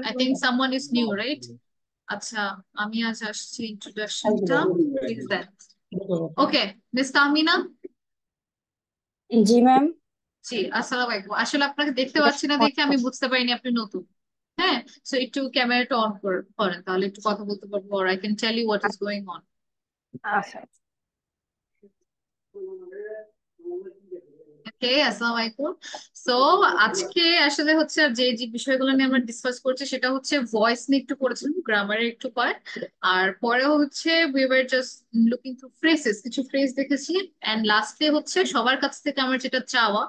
I think someone is new, right? আচ্ছা, আমি আজ আসছি, ইন্ট্রোডাকশনটা প্লিজ দেন। Okay, Miss Tahmina. জি ম্যাম। জি, আসসালামু আলাইকুম। আসলে আপনাকে দেখতে পাচ্ছি না দেখে আমি বুঝতে পারিনি আপনি নতুন। হ্যাঁ, সো একটু ক্যামেরাটা অন করেন, তাহলে একটু কথা বলতে পারবো, আর I can tell you what is going on. আচ্ছা। ওকে, আসসালামু আলাইকুম। সো আজকে আসলে হচ্ছে যে যে বিষয়গুলো নিয়ে আমরা ডিসকাস করছি সেটা হচ্ছে ভয়েস নিয়ে একটু পড়েছিলাম, গ্রামারের একটু পার্ট, আর পরে হচ্ছে we were just looking through phrases, কিছু ফ্রেজ দেখেছি। এন্ড লাস্টে হচ্ছে সবার কাছ থেকে আমার যেটা চাওয়া,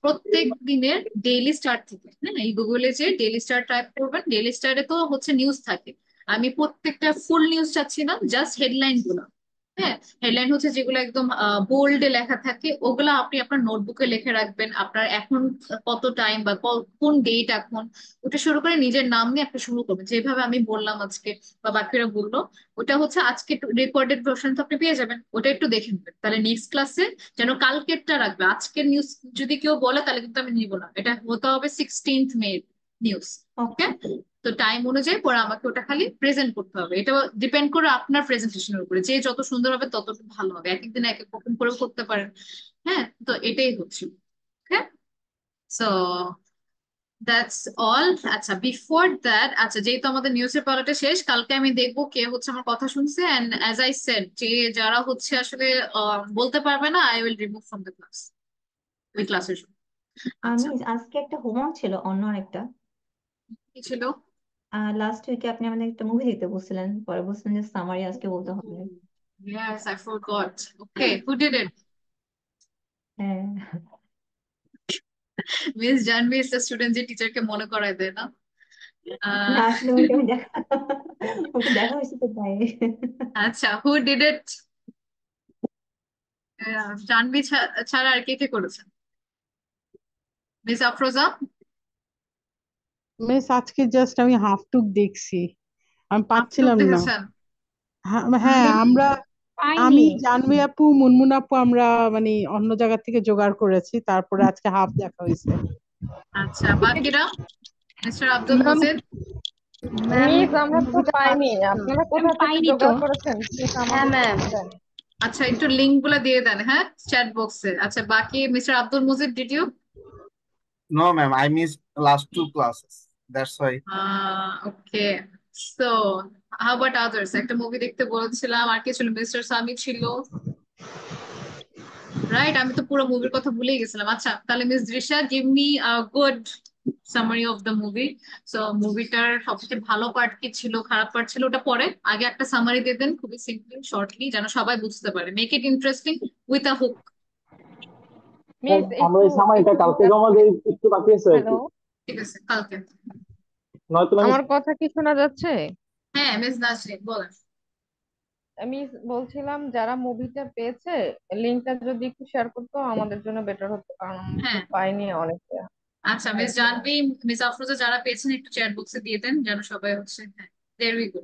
প্রত্যেক দিনের ডেইলি স্টার থেকে, হ্যাঁ, এই গুগলে যে ডেইলি স্টার টাইপ করবেন, ডেইলি স্টারে তো হচ্ছে নিউজ থাকে, আমি প্রত্যেকটা ফুল নিউজ চাচ্ছি না, জাস্ট হেডলাইন গুলো। হ্যাঁ, হেডলাইন হচ্ছে যেগুলো একদম বোল্ডে লেখা থাকে, ওগুলা আপনি আপনার নোটবুকে লিখে রাখবেন। আপনার এখন কত টাইম বা কোন ডেট এখন, ওটা শুরু করে নিজের নাম নিয়ে আপনি শুরু করবেন, যেভাবে আমি বললাম আজকে বা বাকিরা বললো। ওটা হচ্ছে আজকে রেকর্ডেড ভার্সন তো আপনি পেয়ে যাবেন, ওটা একটু দেখে নেবেন, তাহলে নেক্সট ক্লাসে যেন কালকেরটা রাখবে। আজকের নিউজ যদি কেউ বলে তাহলে কিন্তু আমি নিব না, এটা হতে হবে 16th মে নিউজ। ওকে, তো টাইম অনুযায়ী পরে আমাকে ওটা খালি প্রেজেন্ট করতে হবে। এটা ডিপেন্ড করে আপনার প্রেজেন্টেশনের উপরে, যে যত সুন্দর হবে তত ভালো হবে, এক একদিন এক এক রকম করেও করতে পারেন। হ্যাঁ, তো এটাই হচ্ছে। ওকে, সো দ্যাটস অল। আচ্ছা, বিফোর দ্যাট, আচ্ছা যেহেতু আমাদের নিউজের পালাটা শেষ, কালকে আমি দেখবো কে হচ্ছে আমার কথা শুনছে। এন্ড অ্যাজ আই সেড, যে যারা হচ্ছে আসলে বলতে পারবে না, I will remove from the class, ওই ক্লাসের। আচ্ছা, আমি আজকে একটা হোমওয়ার্ক ছিল, অন্য একটা। কি ছিল? লাস্ট উইকে আপনি আমাদের একটা মুভি দেখতে বলছিলেন, পরে বলছিলেন যে সামারি আজকে বলতে হবে। Yes, I forgot. Okay, who did it? হ্যাঁ, miss Janvi is the student যে টিচারকে মনে করায় দেয় না। না আসলে ওকে আমি ওকে দেখা হয়েছে তো তাই। আচ্ছা, হু ডিড ইট? জানভি ছাড়া আর কে কে করেছেন? মিস আফরোজা? মিস আজকে জাস্ট আমি হাফ টুক দেখছি, আমি আপটুক পাচ্ছিলাম না। দেখেছেন? হ্যাঁ, আমি পাইনি। জাহ্নবী আপু, মুনমুন আপু, আমরা মানে অন্য জায়গা থেকে জোগাড় করেছি, তারপরে আজকে হাফ দেখা হয়েছে। আচ্ছা, বাকিরা? Mister Abdul ma'am, Majid? Miss আমরা তো পাইনি, আপনারা কোথা থেকে পাইনি তো। জোগাড় করেছেন প্লিজ হ্যাঁ আমাদের ম্যাম, দেন। আচ্ছা, একটু লিঙ্ক গুলা দিয়ে দেন, হ্যাঁ, চ্যাট বক্সে। আচ্ছা, বাকি mister Abdul Mujib, did you? No, ma'am, I missed last two classes. That's why. Okay, so how about others? একটা মুভি দেখতে বলেছিলাম, আর কি ছিল? মিস্টার সামি ছিল, রাইট? আমি তো পুরো মুভির কথা ভুলেই গেছিলাম। আচ্ছা, তাহলে Miss Drisha, give me a good summary of the movie. So মুভিটার সবচেয়ে ভালো পার্ট কি ছিল, খারাপ পার্ট ছিল, ওটা পরে। আগে একটা সামারি দিয়ে দেন, খুবই সিম্পলি, শর্টলি, যেন সবাই বুঝতে পারে। Make it interesting with a hook. Ma'am, miss আমরা একটু এই সামারিটা একটু কালকে জমা দিই, একটু বাকি আছে আর কি। হ্যালো, ঠিক আছে, কালকে। নয়তো ম্যাম আমার কথা কি শোনা যাচ্ছে? হ্যাঁ, মিস নাজরিন বলেন। আমি বলছিলাম যারা মুভিটা পেয়েছে লিঙ্কটা যদি একটু শেয়ার করতো আমাদের জন্য বেটার হতো, কারণ আমি তো হ্যাঁ, পাইনি অনেকে। আচ্ছা, মিস জানবি, মিস আফরোজা, যারা পেয়েছেন একটু চ্যাট বক্সে দিয়ে দেন, যেন সবাই হচ্ছে। হ্যাঁ, দেয়ার উই গো,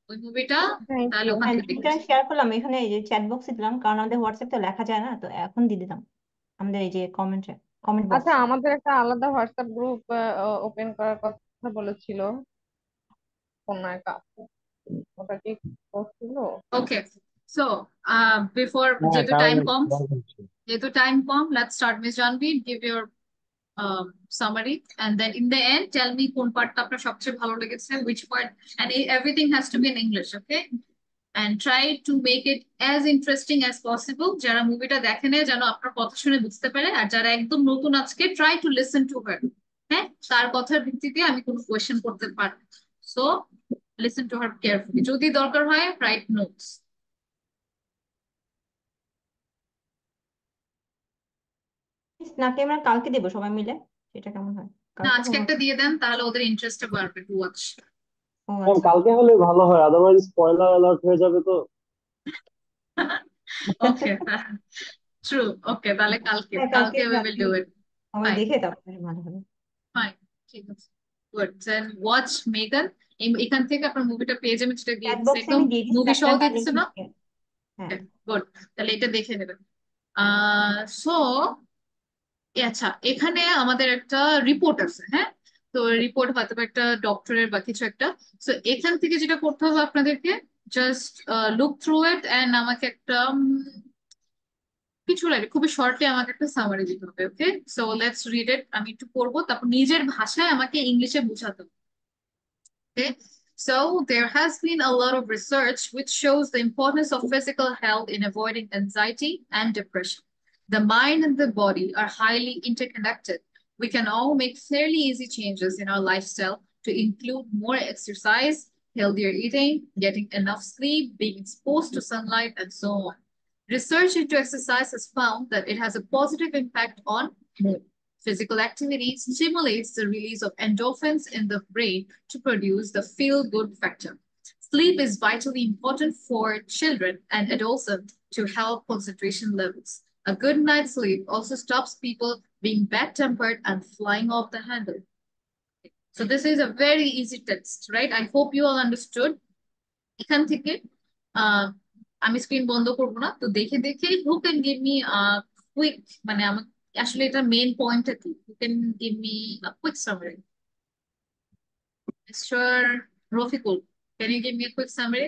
ওই মুভিটা থ্যাংক তাহলে ইউ। ওখান হ্যাঁ, থেকে লিঙ্কটা দেখে। শেয়ার করলাম এখানে, এই যে চ্যাট বক্সে দিলাম, কারণ আমাদের হোয়াটসঅ্যাপ তো লেখা যায় না, তো এখন দিয়ে দিলাম আমাদের এই যে কমেন্ট আচ্ছা, বক্সে। আমাদের একটা আলাদা হোয়াটসঅ্যাপ গ্রুপ ওপেন করার কথা বলেছিল কোন এক আপু, ওটা কি করছিল? ওকে, সো বিফোর, হ্যাঁ যেহেতু টাইম কম, let's start. Miss Janbi, give your summary, and then in the end tell me কোন পার্টটা আপনার সবচেয়ে ভালো লেগেছে, which part, and everything has to be in English, okay? And try to make it as interesting as possible. যারা মুভিটা দেখে নেয় যেন আপনার কথা শুনে বুঝতে পারে, আর যারা একদম নতুন আজকে, try to listen to her, হ্যাঁ, তার কথার ভিত্তিতে আমি কোনো কোয়েশ্চেন করতে পারবো। So listen to her carefully, যদি দরকার হয় write notes। নাকি আমরা কালকে দেবো সবাই মিলে, সেটা কেমন হয়? না, কালকে আজকে হোমওয়ার্ক। একটা দিয়ে দেন, তাহলে ওদের ইন্টারেস্টে বাড়বে টু ওয়াচ। ও ম্যাম, আচ্ছা। কালকে হলে ভালো হয়, আদারওয়াইজ স্পয়লার অ্যালার্ট হয়ে যাবে তো। ওকে, ট্রু। ওকে, তাহলে কালকে হ্যাঁ, কালকে কালকে we will রাত্রে do it. সবাই Fine, দেখে তারপরে ভালো হবে। fine, ঠিক আছে। গুড, দেন ওয়াচ মেগান। এখান থেকে আপনার মুভিটা পেয়ে যাবেন, যেটা দিয়ে চ্যাট দিচ্ছে, বক্সে একদম আমি দিয়ে দিচ্ছি, মুভি সহ আপনারা দিয়ে তার দিচ্ছে লিঙ্ক। না? হ্যাঁ, গুড, তাহলে এটা দেখে নেবেন। সো আচ্ছা, এখানে আমাদের একটা রিপোর্ট আছে, হ্যাঁ। তো রিপোর্ট হয়তো বা একটা ডক্টরের বা কিছু একটা। তো এখান থেকে যেটা করতে হবে আপনাদেরকে, just look through it and আমাকে একটা কিছু লাগে, খুবই শর্টলি আমাকে একটা সামারি দিতে হবে, okay? So let's read it. আমি একটু পড়বো, তারপর নিজের ভাষায় আমাকে ইংলিশে বোঝাতে হবে, okay? So there has been a lot of research which shows the importance of physical health in avoiding anxiety and depression. The mind and the body are highly interconnected. We can all make fairly easy changes in our lifestyle to include more exercise, healthier eating, getting enough sleep, being exposed to sunlight, and so on. Research into exercise has found that it has a positive impact on mood. Physical activity stimulates the release of endorphins in the brain to produce the feel-good factor. Sleep is vitally important for children and adolescents to help concentration levels. A good night's sleep also stops people being bad-tempered and flying off the handle. So this is a very easy text, right? I hope you all understood. এখান থেকে আহ আমি screen বন্ধ করবো না, তো দেখে দেখে who can give me quick, মানে আমার আসলে এটা মেইন পয়েন্টটা কি, who can give me quick summary? Mister Rafiqul, can you give me quick summary?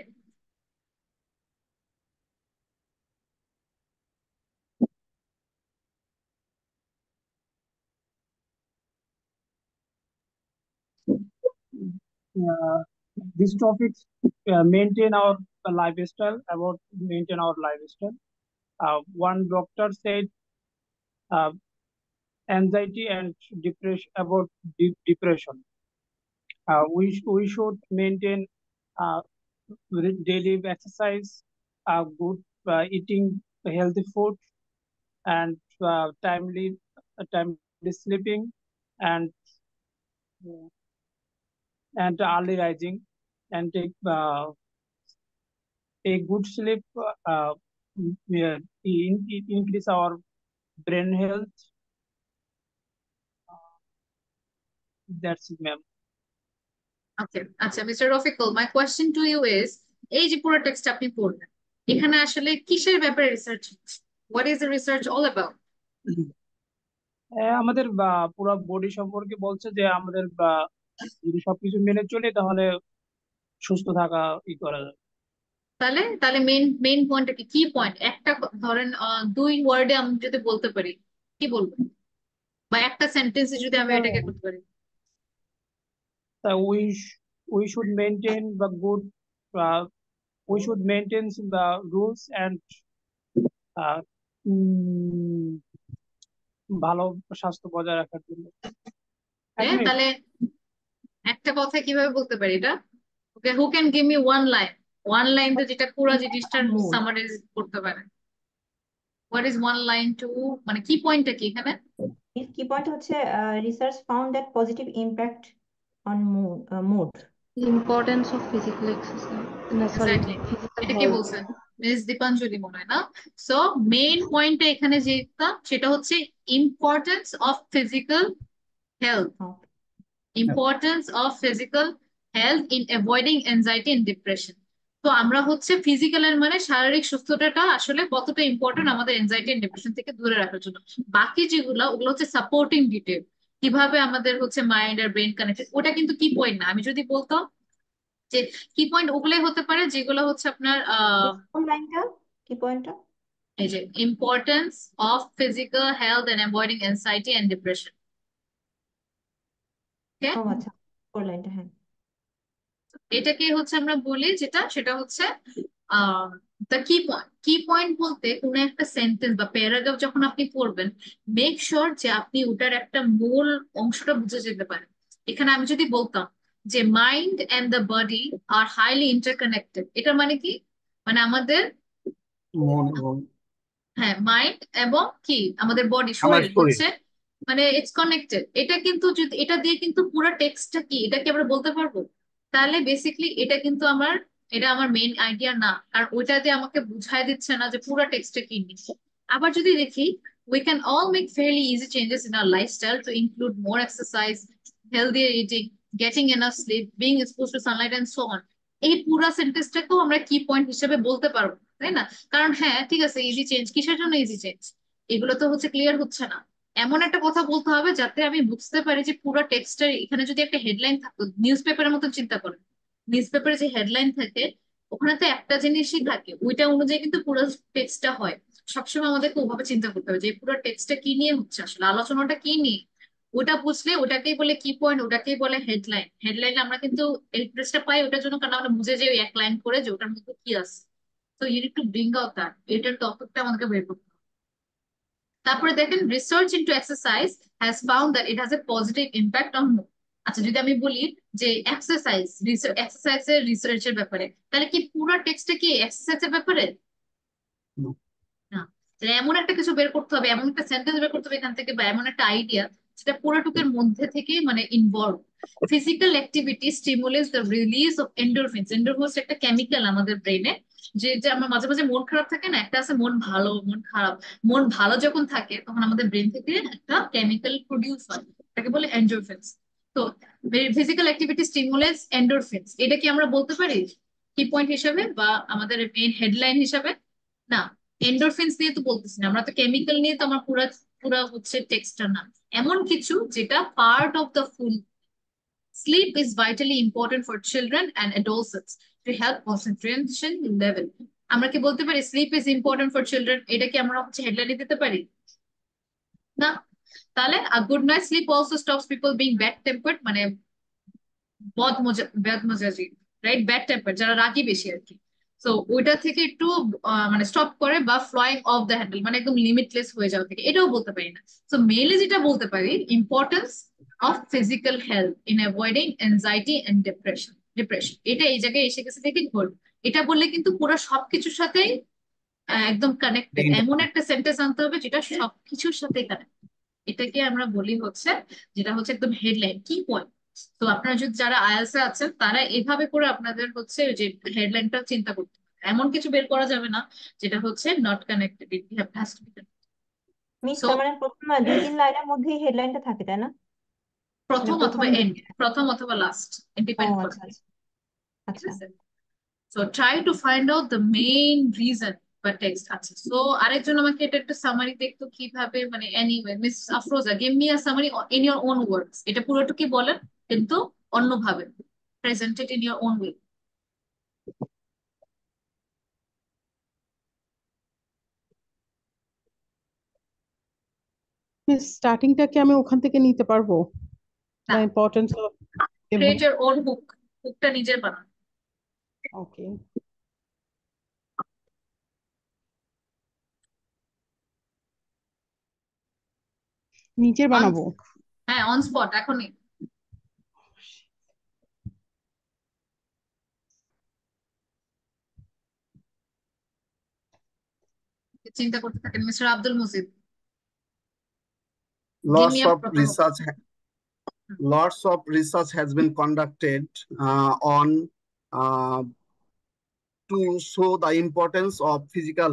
This topic maintain our lifestyle, about maintain our lifestyle. One doctor said uh, anxiety and depression, about depression. We should maintain daily exercise, good eating healthy food, and timely sleeping, and early rising, and take good sleep. Increase our brain health. That's it, ma'am. Okay, আচ্ছা mister Rafiqul, my question to you is, এই যে পুরো text আপনি পড়লেন, এখানে আসলে কিসের ব্যাপারে রিসার্চ হচ্ছে? What is the research all about? আমাদের পুরো বডি সম্পর্কে বলছে যে আমাদের যদি সবকিছু মেনে চলি তাহলে সুস্থ থাকা করা যায়। তাহলে তাহলে মেইন পয়েন্টটা কি, কি পয়েন্ট একটা ধরেন দুই ওয়ার্ডে আমি যদি বলতে পারি কি বলবো, বা একটা সেন্টেন্সে যদি আমি এটাকে করতে পারি। We should maintain the good. Uh, we should maintain the rules and uh, উম, ভালো স্বাস্থ্য বজায় রাখার জন্য। এক হ্যাঁ, মিনিট। তাহলে একটা কথা কিভাবে বলতে পারি এটা, okay, who can give me one line তো যেটা পুরো জিনিসটার Mood. সামারাইজ করতে পারে। What is one line to, মানে কি পয়েন্টটা কি এখানে? কি পয়েন্ট হচ্ছে research found that positive impact on mood. Importance of physical exercise. No, sorry, exactly, physical এটা কি health. বলছেন মিস দীপাঞ্জলি মনে হয় না? সো মেইন পয়েন্টটা এখানে যেটা সেটা হচ্ছে importance of physical health, importance of physical health in avoiding anxiety and depression. তো আমরা হচ্ছে ফিজিক্যালের মানে শারীরিক সুস্থতাটা আসলে কতটা ইম্পর্টেন্ট আমাদের এনজাইটি এন্ড ডিপ্রেশন থেকে দূরে রাখার জন্য। বাকি যেগুলো ওগুলো হচ্ছে সাপোর্টিং ডিটেল, কিভাবে আমাদের হচ্ছে মাইন্ড আর ব্রেন কানেক্টেড, ওটা কিন্তু কি পয়েন্ট না। আমি যদি বলতাম যে কি পয়েন্ট, ওগুলোই হতে পারে যেগুলো হচ্ছে আপনার কোন লাইনটা, কি পয়েন্টটা? এই যে importance of physical health and avoiding anxiety and depression. ও আচ্ছা, কোন লাইনটা, হ্যাঁ। এটাকে হচ্ছে আমরা বলি যেটা, সেটা হচ্ছে দ্য কি পয়েন্ট বলতে কোনো একটা সেন্টেন্স বা প্যারাগ্রাফ যখন আপনি পড়বেন, মেক শিওর যে আপনি ওটার একটা মূল অংশটা বুঝে যেতে পারেন। এখানে আমি যদি বলতাম যে mind and the body are highly interconnected, এটা মানে কি, মানে আমাদের মন এবং হ্যাঁ মাইন্ড এবং কি আমাদের বডি আমার শরীর শরীর। হচ্ছে মানে ইটস কানেক্টেড। এটা কিন্তু যদি এটা দিয়ে কিন্তু পুরো টেক্সটটা কি, এটা কি আমরা বলতে পারবো? তাহলে বেসিকলি এটা কিন্তু আমার, এটা আমার মেইন আইডিয়া না, কারণ ওইটা দিয়ে আমাকে বুঝাই দিচ্ছে না যে পুরো টেক্সটটা কি নিচ্ছে। আবার যদি দেখি, we can all make fairly easy changes in our lifestyle to include more exercise, healthier eating, getting enough sleep, being exposed to sunlight and so on। এই পুরো সেন্টেন্সটাকেও আমরা কি পয়েন্ট হিসেবে বলতে পারবো, তাই না? কারণ হ্যাঁ ঠিক আছে, ইজি চেঞ্জ কিসের জন্য ইজি চেঞ্জ, এগুলো তো হচ্ছে ক্লিয়ার হচ্ছে না। এমন একটা কথা বলতে হবে যাতে আমি বুঝতে পারি যে পুরো টেক্সটের, এখানে যদি একটা হেডলাইন থাকতো, নিউজ পেপারের মতো চিন্তা করেন, নিউজ পেপারে যে হেডলাইন থাকে ওখানে তো একটা জিনিসই থাকে, ওইটা অনুযায়ী কিন্তু পুরো টেক্সটটা হয়। সবসময় আমাদেরকে ওভাবে চিন্তা করতে হবে যে পুরো টেক্সটটা কি নিয়ে হচ্ছে, আসলে আলোচনাটা কি নিয়ে। ওটা বুঝলে ওটাকেই বলে কি পয়েন্ট, ওটাকেই বলে হেডলাইন। হেডলাইন আমরা কিন্তু ইন্টারেস্টটা পাই ওটার জন্য, কারণ আমরা বুঝে যাই ওই এক লাইন করে যে ওটার মধ্যে কি আছে। তো you need to bring out that, এটার টপিকটা আমাদেরকে বের করতে হবে। তারপরে দেখেন research into exercise has found that it has a positive impact on mood. আচ্ছা, যদি আমি বলি যে এক্সারসাইজের রিসার্চের ব্যাপারে, তাহলে কি পুরো টেক্সটটা কি এক্সারসাইজের ব্যাপারে? না, তাহলে এমন একটা কিছু বের করতে হবে, এমন একটা সেন্টেন্স বের করতে হবে এখান থেকে, বা এমন একটা আইডিয়া যেটা পুরোটুকের মধ্যে থেকে মানে involve. Physical activity stimulates the release of endorphins. Endorphins একটা কেমিক্যাল আমাদের ব্রেনে, যে যে আমার মাঝে মাঝে মন খারাপ থাকে না, একটা আছে মন ভালো মন খারাপ। মন ভালো যখন থাকে তখন আমাদের ব্রেন থেকে একটা কেমিক্যাল প্রডিউস হয়, এটাকে বলে এন্ডোরফিনস। তো ফিজিক্যাল অ্যাক্টিভিটি স্টিমুলেটস এন্ডোরফিনস, এটা কি আমরা বলতে পারি কি পয়েন্ট হিসাবে বা আমাদের মেইন হেডলাইন হিসাবে? না, এন্ডোরফিনস নিয়ে তো বলতেছি না, আমরা তো কেমিক্যাল নিয়ে তো আমার পুরা পুরা হচ্ছে টেক্সটটা না, এমন কিছু যেটা part of the full. Sleep is vitally important for children and adolescents to help concentration level. আমরা কি বলতে পারি sleep is important for children, এটা কি আমরা হচ্ছে হেডলাইনে দিতে পারি? না। তাহলে a good night sleep also stops people being bad tempered, মানে বদমেজাজি, রাইট, ব্যাড টেম্পার, যারা রাগী বেশি আর কি। তো ওইটা থেকে একটু মানে স্টপ করে, বা ফ্লোয়িং অফ দ্য হ্যান্ডেল মানে একদম লিমিটলেস হয়ে যাওয়া থেকে, এটাও বলতে পারি না। তো মেইনলি যেটা বলতে পারি, importance of physical health in avoiding anxiety and depression, এটা এই জায়গায় এসে গেছে দেখে ঘোর। এটা বললে কিন্তু পুরো সবকিছুর সাথেই একদম কানেক্টেড, এমন একটা সেন্টেন্স আনতে হবে যেটা সবকিছুর সাথে কানেক্ট। এটাকে আমরা বলি হচ্ছে, যেটা হচ্ছে একদম হেডলাইন কি পয়েন্ট। তো আপনারা যদি যারা আইএলটিএস এ আছেন তারা এভাবে করে আপনাদের হচ্ছে যে হেডলাইনটা চিন্তা করতে হবে। এমন কিছু বের করা যাবে না যেটা হচ্ছে not connected, it has to B connected. Miss, so তার মানে প্রথম 2-3 লাইনের মধ্যেই হেডলাইনটা থাকে, তাই না? প্রথম প্রথম অথবা এন্ড, প্রথম অথবা লাস্ট, ও ডিপেন্ড করে। আচ্ছা আচ্ছা আচ্ছা। So try to find out the main reason for text. আচ্ছা, so আরেকজন আমাকে এটা একটা সামারি দেখতো কিভাবে, মানে anyway Miss Afroza, give me a summary in your own words, এটা পুরোটুকি বলেন কিন্তু অন্যভাবে, presented in your own way. স্টার্টিংটা কি আমি ওখান থেকে নিতে পারবো? না, The importance of create your own hook, হুকটা নিজের বানানো। ওকে, নিজের অন বানাবো। হ্যাঁ, অন স্পট এখনই। চিন্তা করতে থাকেন mister Abdul Mujib. Give me Lots a of proper hook. research, lots of research has been conducted on uh, to show the importance of physical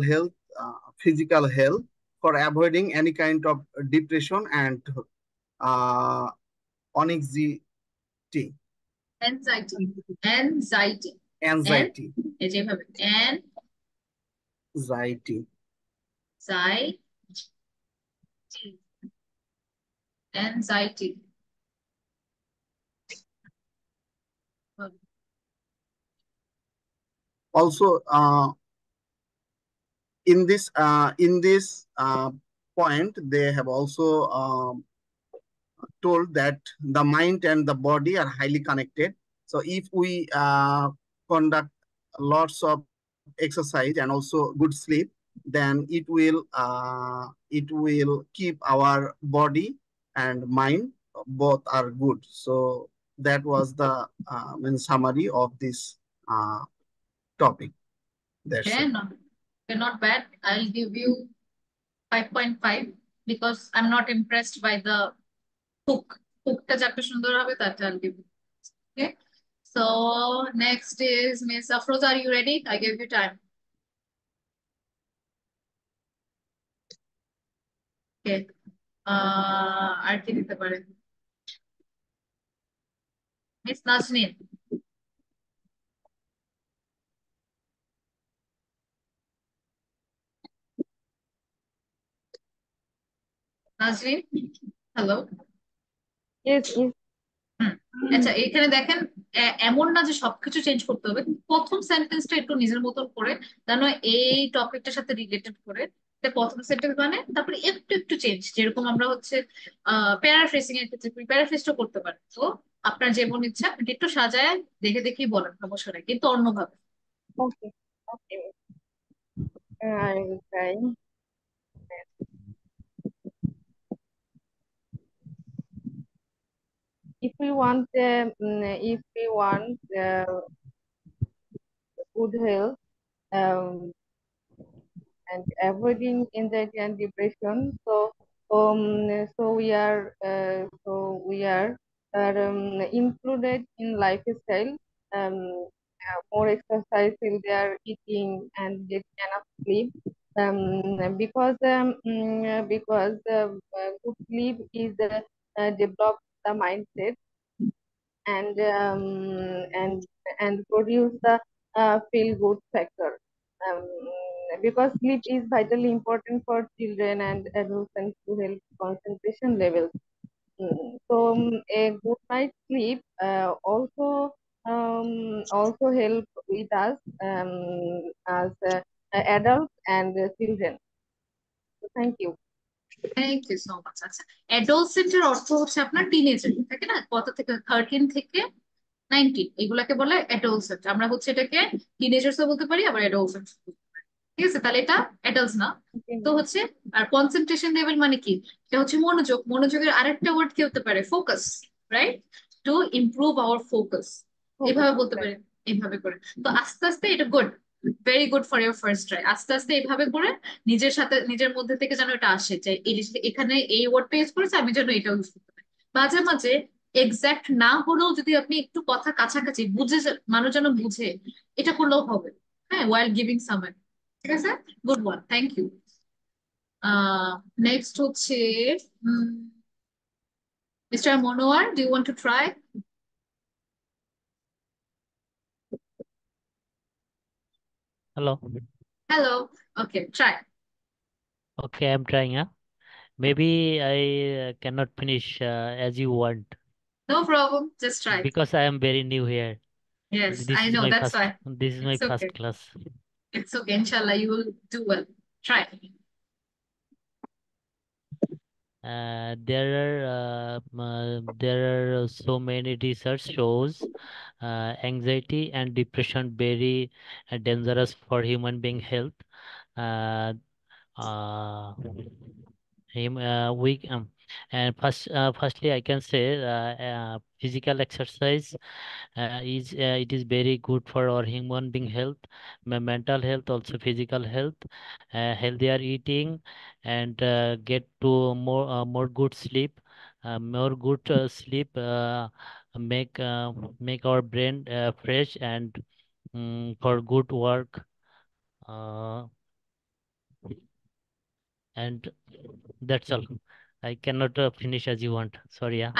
health for avoiding any kind of depression and uh, anxiety. Anxiety, anxiety, Anxiety. এই যেভাবে Anxiety. anxiety. Also, in this point, they have also told that the mind and the body are highly connected. So if we conduct lots of exercise and also good sleep, then it will keep our body and mind both are good. So that was the main summary of this topic. That's Okay, it. not bad. I'll give you 5.5 because I'm not impressed by the hook. Hookটা যাতে সুন্দর হবে তাতে I'll give you. Okay. So next is Miss Afroza. Are you ready? I gave you time. Okay. আর কি দিতে পারে? Miss Nazneen. Nazneen, hello. Yes, yes. আচ্ছা, এখানে দেখেন এমন না যে সবকিছু চেঞ্জ করতে হবে, প্রথম সেন্টেন্সটা একটু নিজের মতন করে জানো এই টপিকটার সাথে রিলেটেড করে প্রথম সেন্টেন্স মানে তারপরে একটু একটু চেঞ্জ, যেরকম আমরা হচ্ছে প্যারাফ্রেসিং এর ক্ষেত্রে প্যারাফ্রেসটা করতে পারি। তো আপনার যেমন ইচ্ছা আপনি একটু সাজায় দেখে দেখেই বলেন, সমস্যা নেই, কিন্তু অন্যভাবে। Okay, okay. I will try. If we want good health and avoiding anxiety and depression, so we are included in lifestyle. More exercise, healthier eating, and get enough sleep. Because good sleep is develop the mindset and produce the feel good factor. Because sleep is vitally important for children and adolescents to help concentration levels. A good night's sleep also help with us as adults and children. So thank you. Thank you so much. আচ্ছা, অ্যাডোলসেন্টের অর্থ হচ্ছে আপনার teenager, থাকে না, কত থেকে 13 থেকে 19 এগুলাকে বলে অ্যাডোলসেন্ট। আমরা হচ্ছে এটাকে টিনেজার্সও বলতে পারি আবার অ্যাডোলসেন্ট বলতে পারি। ঠিক আছে, তাহলে এটা অ্যাডাল্টস না। তো হচ্ছে আর কনসেন্ট্রেশন লেভেল মানে কি? এটা হচ্ছে মনোযোগ। মনোযোগের আরেকটা ওয়ার্ড কি হতে পারে? Focus, right? To improve hour focus, এভাবে বলতে পারি, এইভাবে করে। তো আস্তে আস্তে এটা good, very good for your first try. আস্তে আস্তে এইভাবে করে নিজের সাথে নিজের মধ্যে থেকে যেন এটা আসে যে এখানে এই ওয়ার্ডটা ইউজ করেছে, আমি যেন এটা ইউজ করতে পারি। মাঝে মাঝে এক্সাক্ট না হলেও যদি আপনি একটু কথা কাছাকাছি বুঝে মানুষ যেন বুঝে, এটা করলেও হবে। হ্যাঁ, ওয়াইল গিভিং সামওয়্যার। ঠিক আছে, good one, thank you. Next হচ্ছে Mister Monowar, do you want to try? Hello. Hello. Okay, try. Okay, I'm trying, huh? Maybe I cannot finish as you want No problem, just try. because I am very new here. Yes, This I is know, my that's why. this is my It's first okay. class. It's okay, inshallah, you will do well. Try. There are so many research shows anxiety and depression very dangerous for human being health. Uh, uh, and firstly, I can say physical exercise it is very good for our human being health, mental health, also physical health, healthier eating, and get to more good sleep. More good sleep make make our brain fresh and for good work. Uh, and that's all. I cannot finish as you want. Sorry, yeah.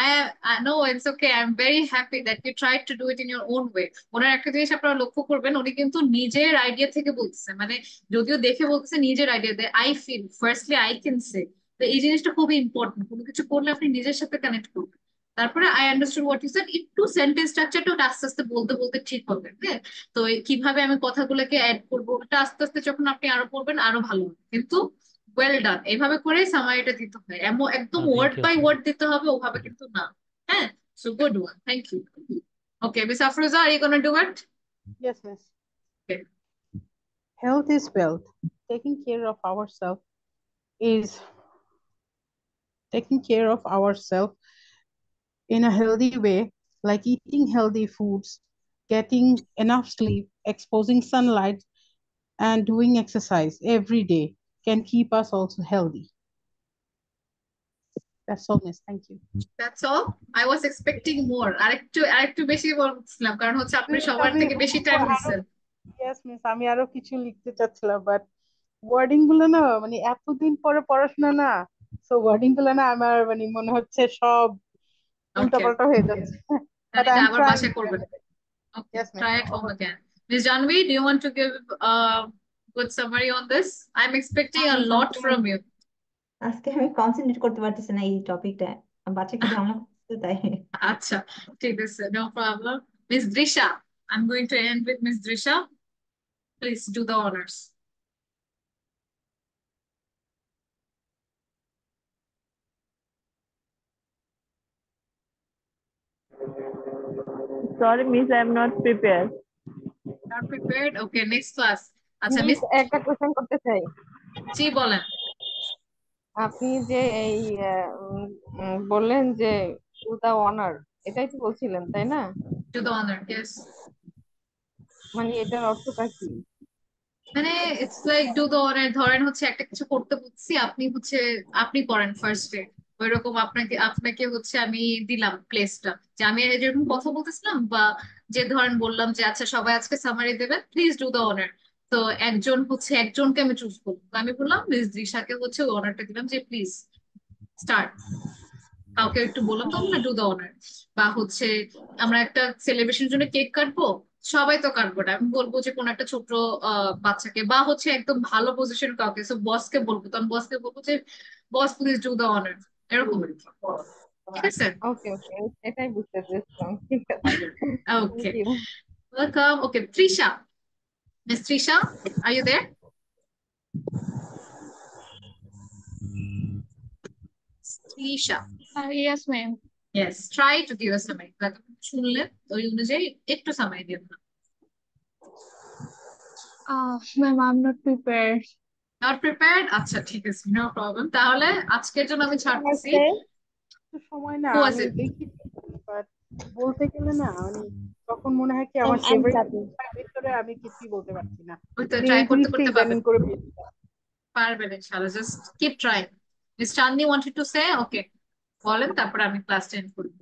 I know it's okay. I'm very happy that you tried to do it in your own way. ওনার একটা জিনিস আপনারা লক্ষ্য করবেন, উনি কিন্তু নিজের idea থেকে বলতেছে, মানে যদিও দেখে বলতেছে নিজের আইডিয়া দেয়। I feel firstly I can say, তো এই জিনিসটা খুবই ইম্পর্টেন্ট। কোনো কিছু করলে আপনি নিজের সাথে কানেক্ট করবেন। তারপরে I understood what you said, একটু সেন্টেন্স স্ট্রাকচারটা ওটা আস্তে আস্তে বলতে বলতে ঠিক হবে। হ্যাঁ, তো কিভাবে আমি কথাগুলোকে অ্যাড করবো ওটা আস্তে আস্তে যখন আপনি আরো করবেন আরো ভালো হবে। কিন্তু ওয়েল ডান, এভাবে করে সামারিটা দিতে হয়, এমন একদম Thank word you. By word দিতে হবে ওভাবে কিন্তু না। হ্যাঁ, so good one, thank you. Okay, miss Afroza, are you gonna do it? Yes, miss. Okay. Health is wealth. Taking care of ourselves is taking care of ourselves in a healthy way, like eating healthy foods, getting enough sleep, exposing sunlight, and doing exercise every day can keep us also healthy. That's all, miss. Thank you. That's all. I was expecting more. আরেকটু বেশি বলছিলাম, কারণ হচ্ছে আপনি সবার থেকে বেশি time দিচ্ছেন। Yes, miss. আমি আরো কিছু লিখতে চাচ্ছিলাম, বাট ওয়ার্ডিং গুলো না মানে এতদিন পরে পড়াশোনা না, সো ওয়ার্ডিং গুলো না আমার মানে মনে হচ্ছে সব উল্টাপাল্টা হয়ে যাচ্ছে। But I'm আবার trying. বাসায় করবেন। Okay, Yes, miss. try at home again. Ms. Janvi, do you want to give a good summary on this? I'm expecting a lot from you. আজকে আমি কনসেন্ট্রেট করতে পারতেছি না এই টপিকটা, বাচ্চাকে ঝামেলা করতে তাই। আচ্ছা, ঠিক আছে, no problem. Miss Drisha, I'm going to end with Miss Drisha. Please do the honors. Sorry, miss, I'm not prepared. Not prepared? Okay, next class. আচ্ছা, মিস মিস একটা কোশ্চেন করতে চাই। জি বলেন। আপনি যে এই বললেন যে টু দা অনার, এটাই তো বলছিলেন তাই না? To the honor, yes. মানে এটার অর্থটা কি? মানে it's like do the honour, ধরেন হচ্ছে একটা কিছু করতে বলছি, আপনি করেন ফার্স্টে, ওইরকম আপনাকে হচ্ছে আমি দিলাম প্লেসটা, যে আমি যেরকম কথা বলতেছিলাম, বা যে ধরেন বললাম যে আচ্ছা সবাই আজকে সামারি দেবেন, প্লিজ ডু দ্য অনার। তো একজনকে আমি চুজ করবো, তো আমি বললাম মিস দিশাকে হচ্ছে অনারটা দিলাম যে প্লিজ স্টার্ট। কাউকে একটু বললাম তখন না ডু দ্য অনার। বা হচ্ছে আমরা একটা সেলিব্রেশনের জন্য কেক কাটবো, সবাই তো কাটবো না, আমি বলবো যে কোন একটা ছোট বাচ্চাকে, বা হচ্ছে একদম ভালো পজিশন কাউকে, সো বসকে বলবো, তখন বসকে বলবো যে বস প্লিজ ডু দ্য অনার, এরকম। ঠিক আছে, ওকে ওকে, এটাই বুঝতে পেরেছিলাম। ঠিক আছে, okay, thank you. Welcome. Okay, Trisha, Miss Trisha, are you there? Trisha, Yes, ma'am. yes, try to give us a mic. শুনলেন ওই অনুযায়ী একটু সময় দিন না। Ma'am, I'm not prepared. Not prepared? আচ্ছা ঠিক আছে, no problem. তাহলে আজকের জন্য আমি ছাড়তেছি। সময় না Who was আমি it? দেখি, বাট বলতে গেলে না মানে তখন মনে হয় কি আমার ফেভারিট ভিতরে আমি কিছুই বলতে পারছি না। ওই তো ট্রাই করতে করতে এক্সামিন করে পেয়েছি। পারবেন ইনশাআল্লাহ, just keep trying. Miss Chandni wanted to say, okay বলেন, তারপর আমি ক্লাস 10 করব।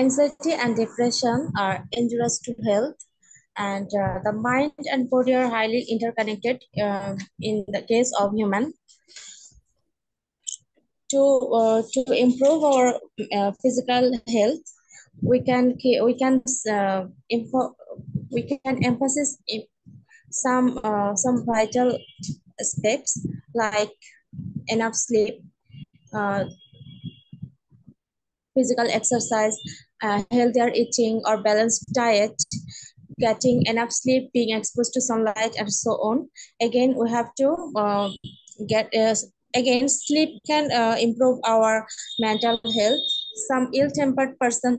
Anxiety and depression are injurious to health, and the mind and body are highly interconnected in the case of human. To improve our physical health, we can emphasize some vital steps like enough sleep, physical exercise, healthier eating or balanced diet, getting enough sleep, being exposed to sunlight, and so on. Again, we have to get again, sleep can improve our mental health. Some ill-tempered person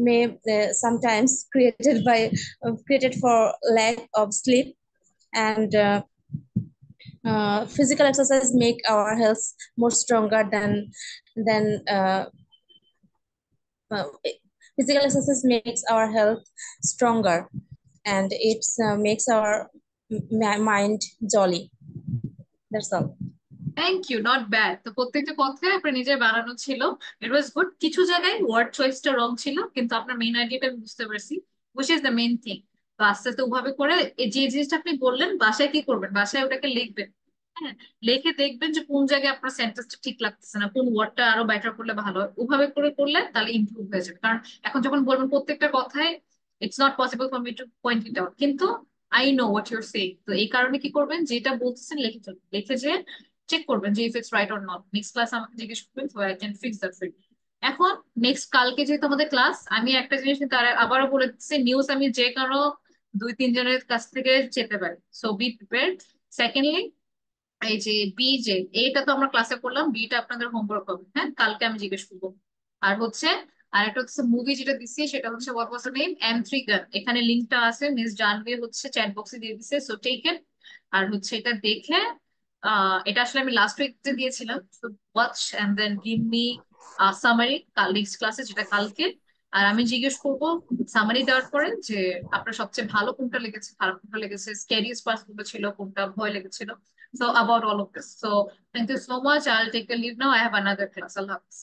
may sometimes created for lack of sleep, and physical exercise make our health more stronger than uh, physical exercise makes our health stronger, and it makes our mind jolly. That's all. Thank you, not bad. তো প্রত্যেকটা কথাই আপনার নিজের বানানো ছিল, ইট was good. কিছু জায়গায় word চয়েসটা রং ছিল, কিন্তু আপনার মেইন আইডিয়াটা আমি বুঝতে পারছি, which is the main thing. তো আস্তে আস্তে ওভাবে করে যে জিনিসটা আপনি বললেন, বাসায় কি করবেন, বাসায় ওটাকে লিখবেন। হ্যাঁ, লিখে দেখবেন যে কোন জায়গায় আপনার সেন্টেন্সটা ঠিক লাগতেছে না, কোন ওয়ার্ডটা আরো বেটার করলে ভালো হয়। ওভাবে করে করলে তাহলে ইমপ্রুভ হয়ে যাবে। কারণ এখন যখন বলবেন প্রত্যেকটা কথায়, it's not possible for me to point it out, কিন্তু I know what you're saying. তো এই কারণে কি করবেন, যেটা বলতেছেন লিখে ফেলবেন, লিখে যে চেক করবেন যে if it's right or not. Next class আমাকে জিজ্ঞেস করবেন, so I can fix that for you. এখন নেক্সট কালকে যেহেতু আমাদের ক্লাস, আমি একটা জিনিস কিন্তু আবারও বলে দিচ্ছি, নিউজ আমি যে কারো 2-3 জনের কাছ থেকে চেতে পারি, সো বি প্রিপেয়ার্ড। সেকেন্ডলি, এই যে বি, যে এইটা তো আমরা ক্লাসে করলাম, বিটা আপনাদের হোমওয়ার্ক হবে, হ্যাঁ কালকে আমি জিজ্ঞেস করবো। আর হচ্ছে আরেকটা হচ্ছে মুভি যেটা দিচ্ছি, সেটা হচ্ছে what was the name, M3 গান। এখানে লিঙ্কটা আছে, মিস জানভি হচ্ছে চ্যাট বক্সে দিয়ে দিছে, সো টেক ইট। আর হচ্ছে এটা দেখে, এটা আসলে আমি লাস্ট উইকতে দিয়েছিলাম, তো watch and then give me summary next ক্লাসে, যেটা কালকে। আর আমি জিজ্ঞেস করবো সামারি দেওয়ার পরে যে আপনার সবচেয়ে ভালো কোনটা লেগেছে, খারাপ কোনটা লেগেছে, স্ক্যারিয়েস্ট পার্ট কোনটা ছিল, কোনটা ভয় লেগেছিল। So about all of this. So thank you so much. I'll take a leave now. I have another class. Allah Hafiz.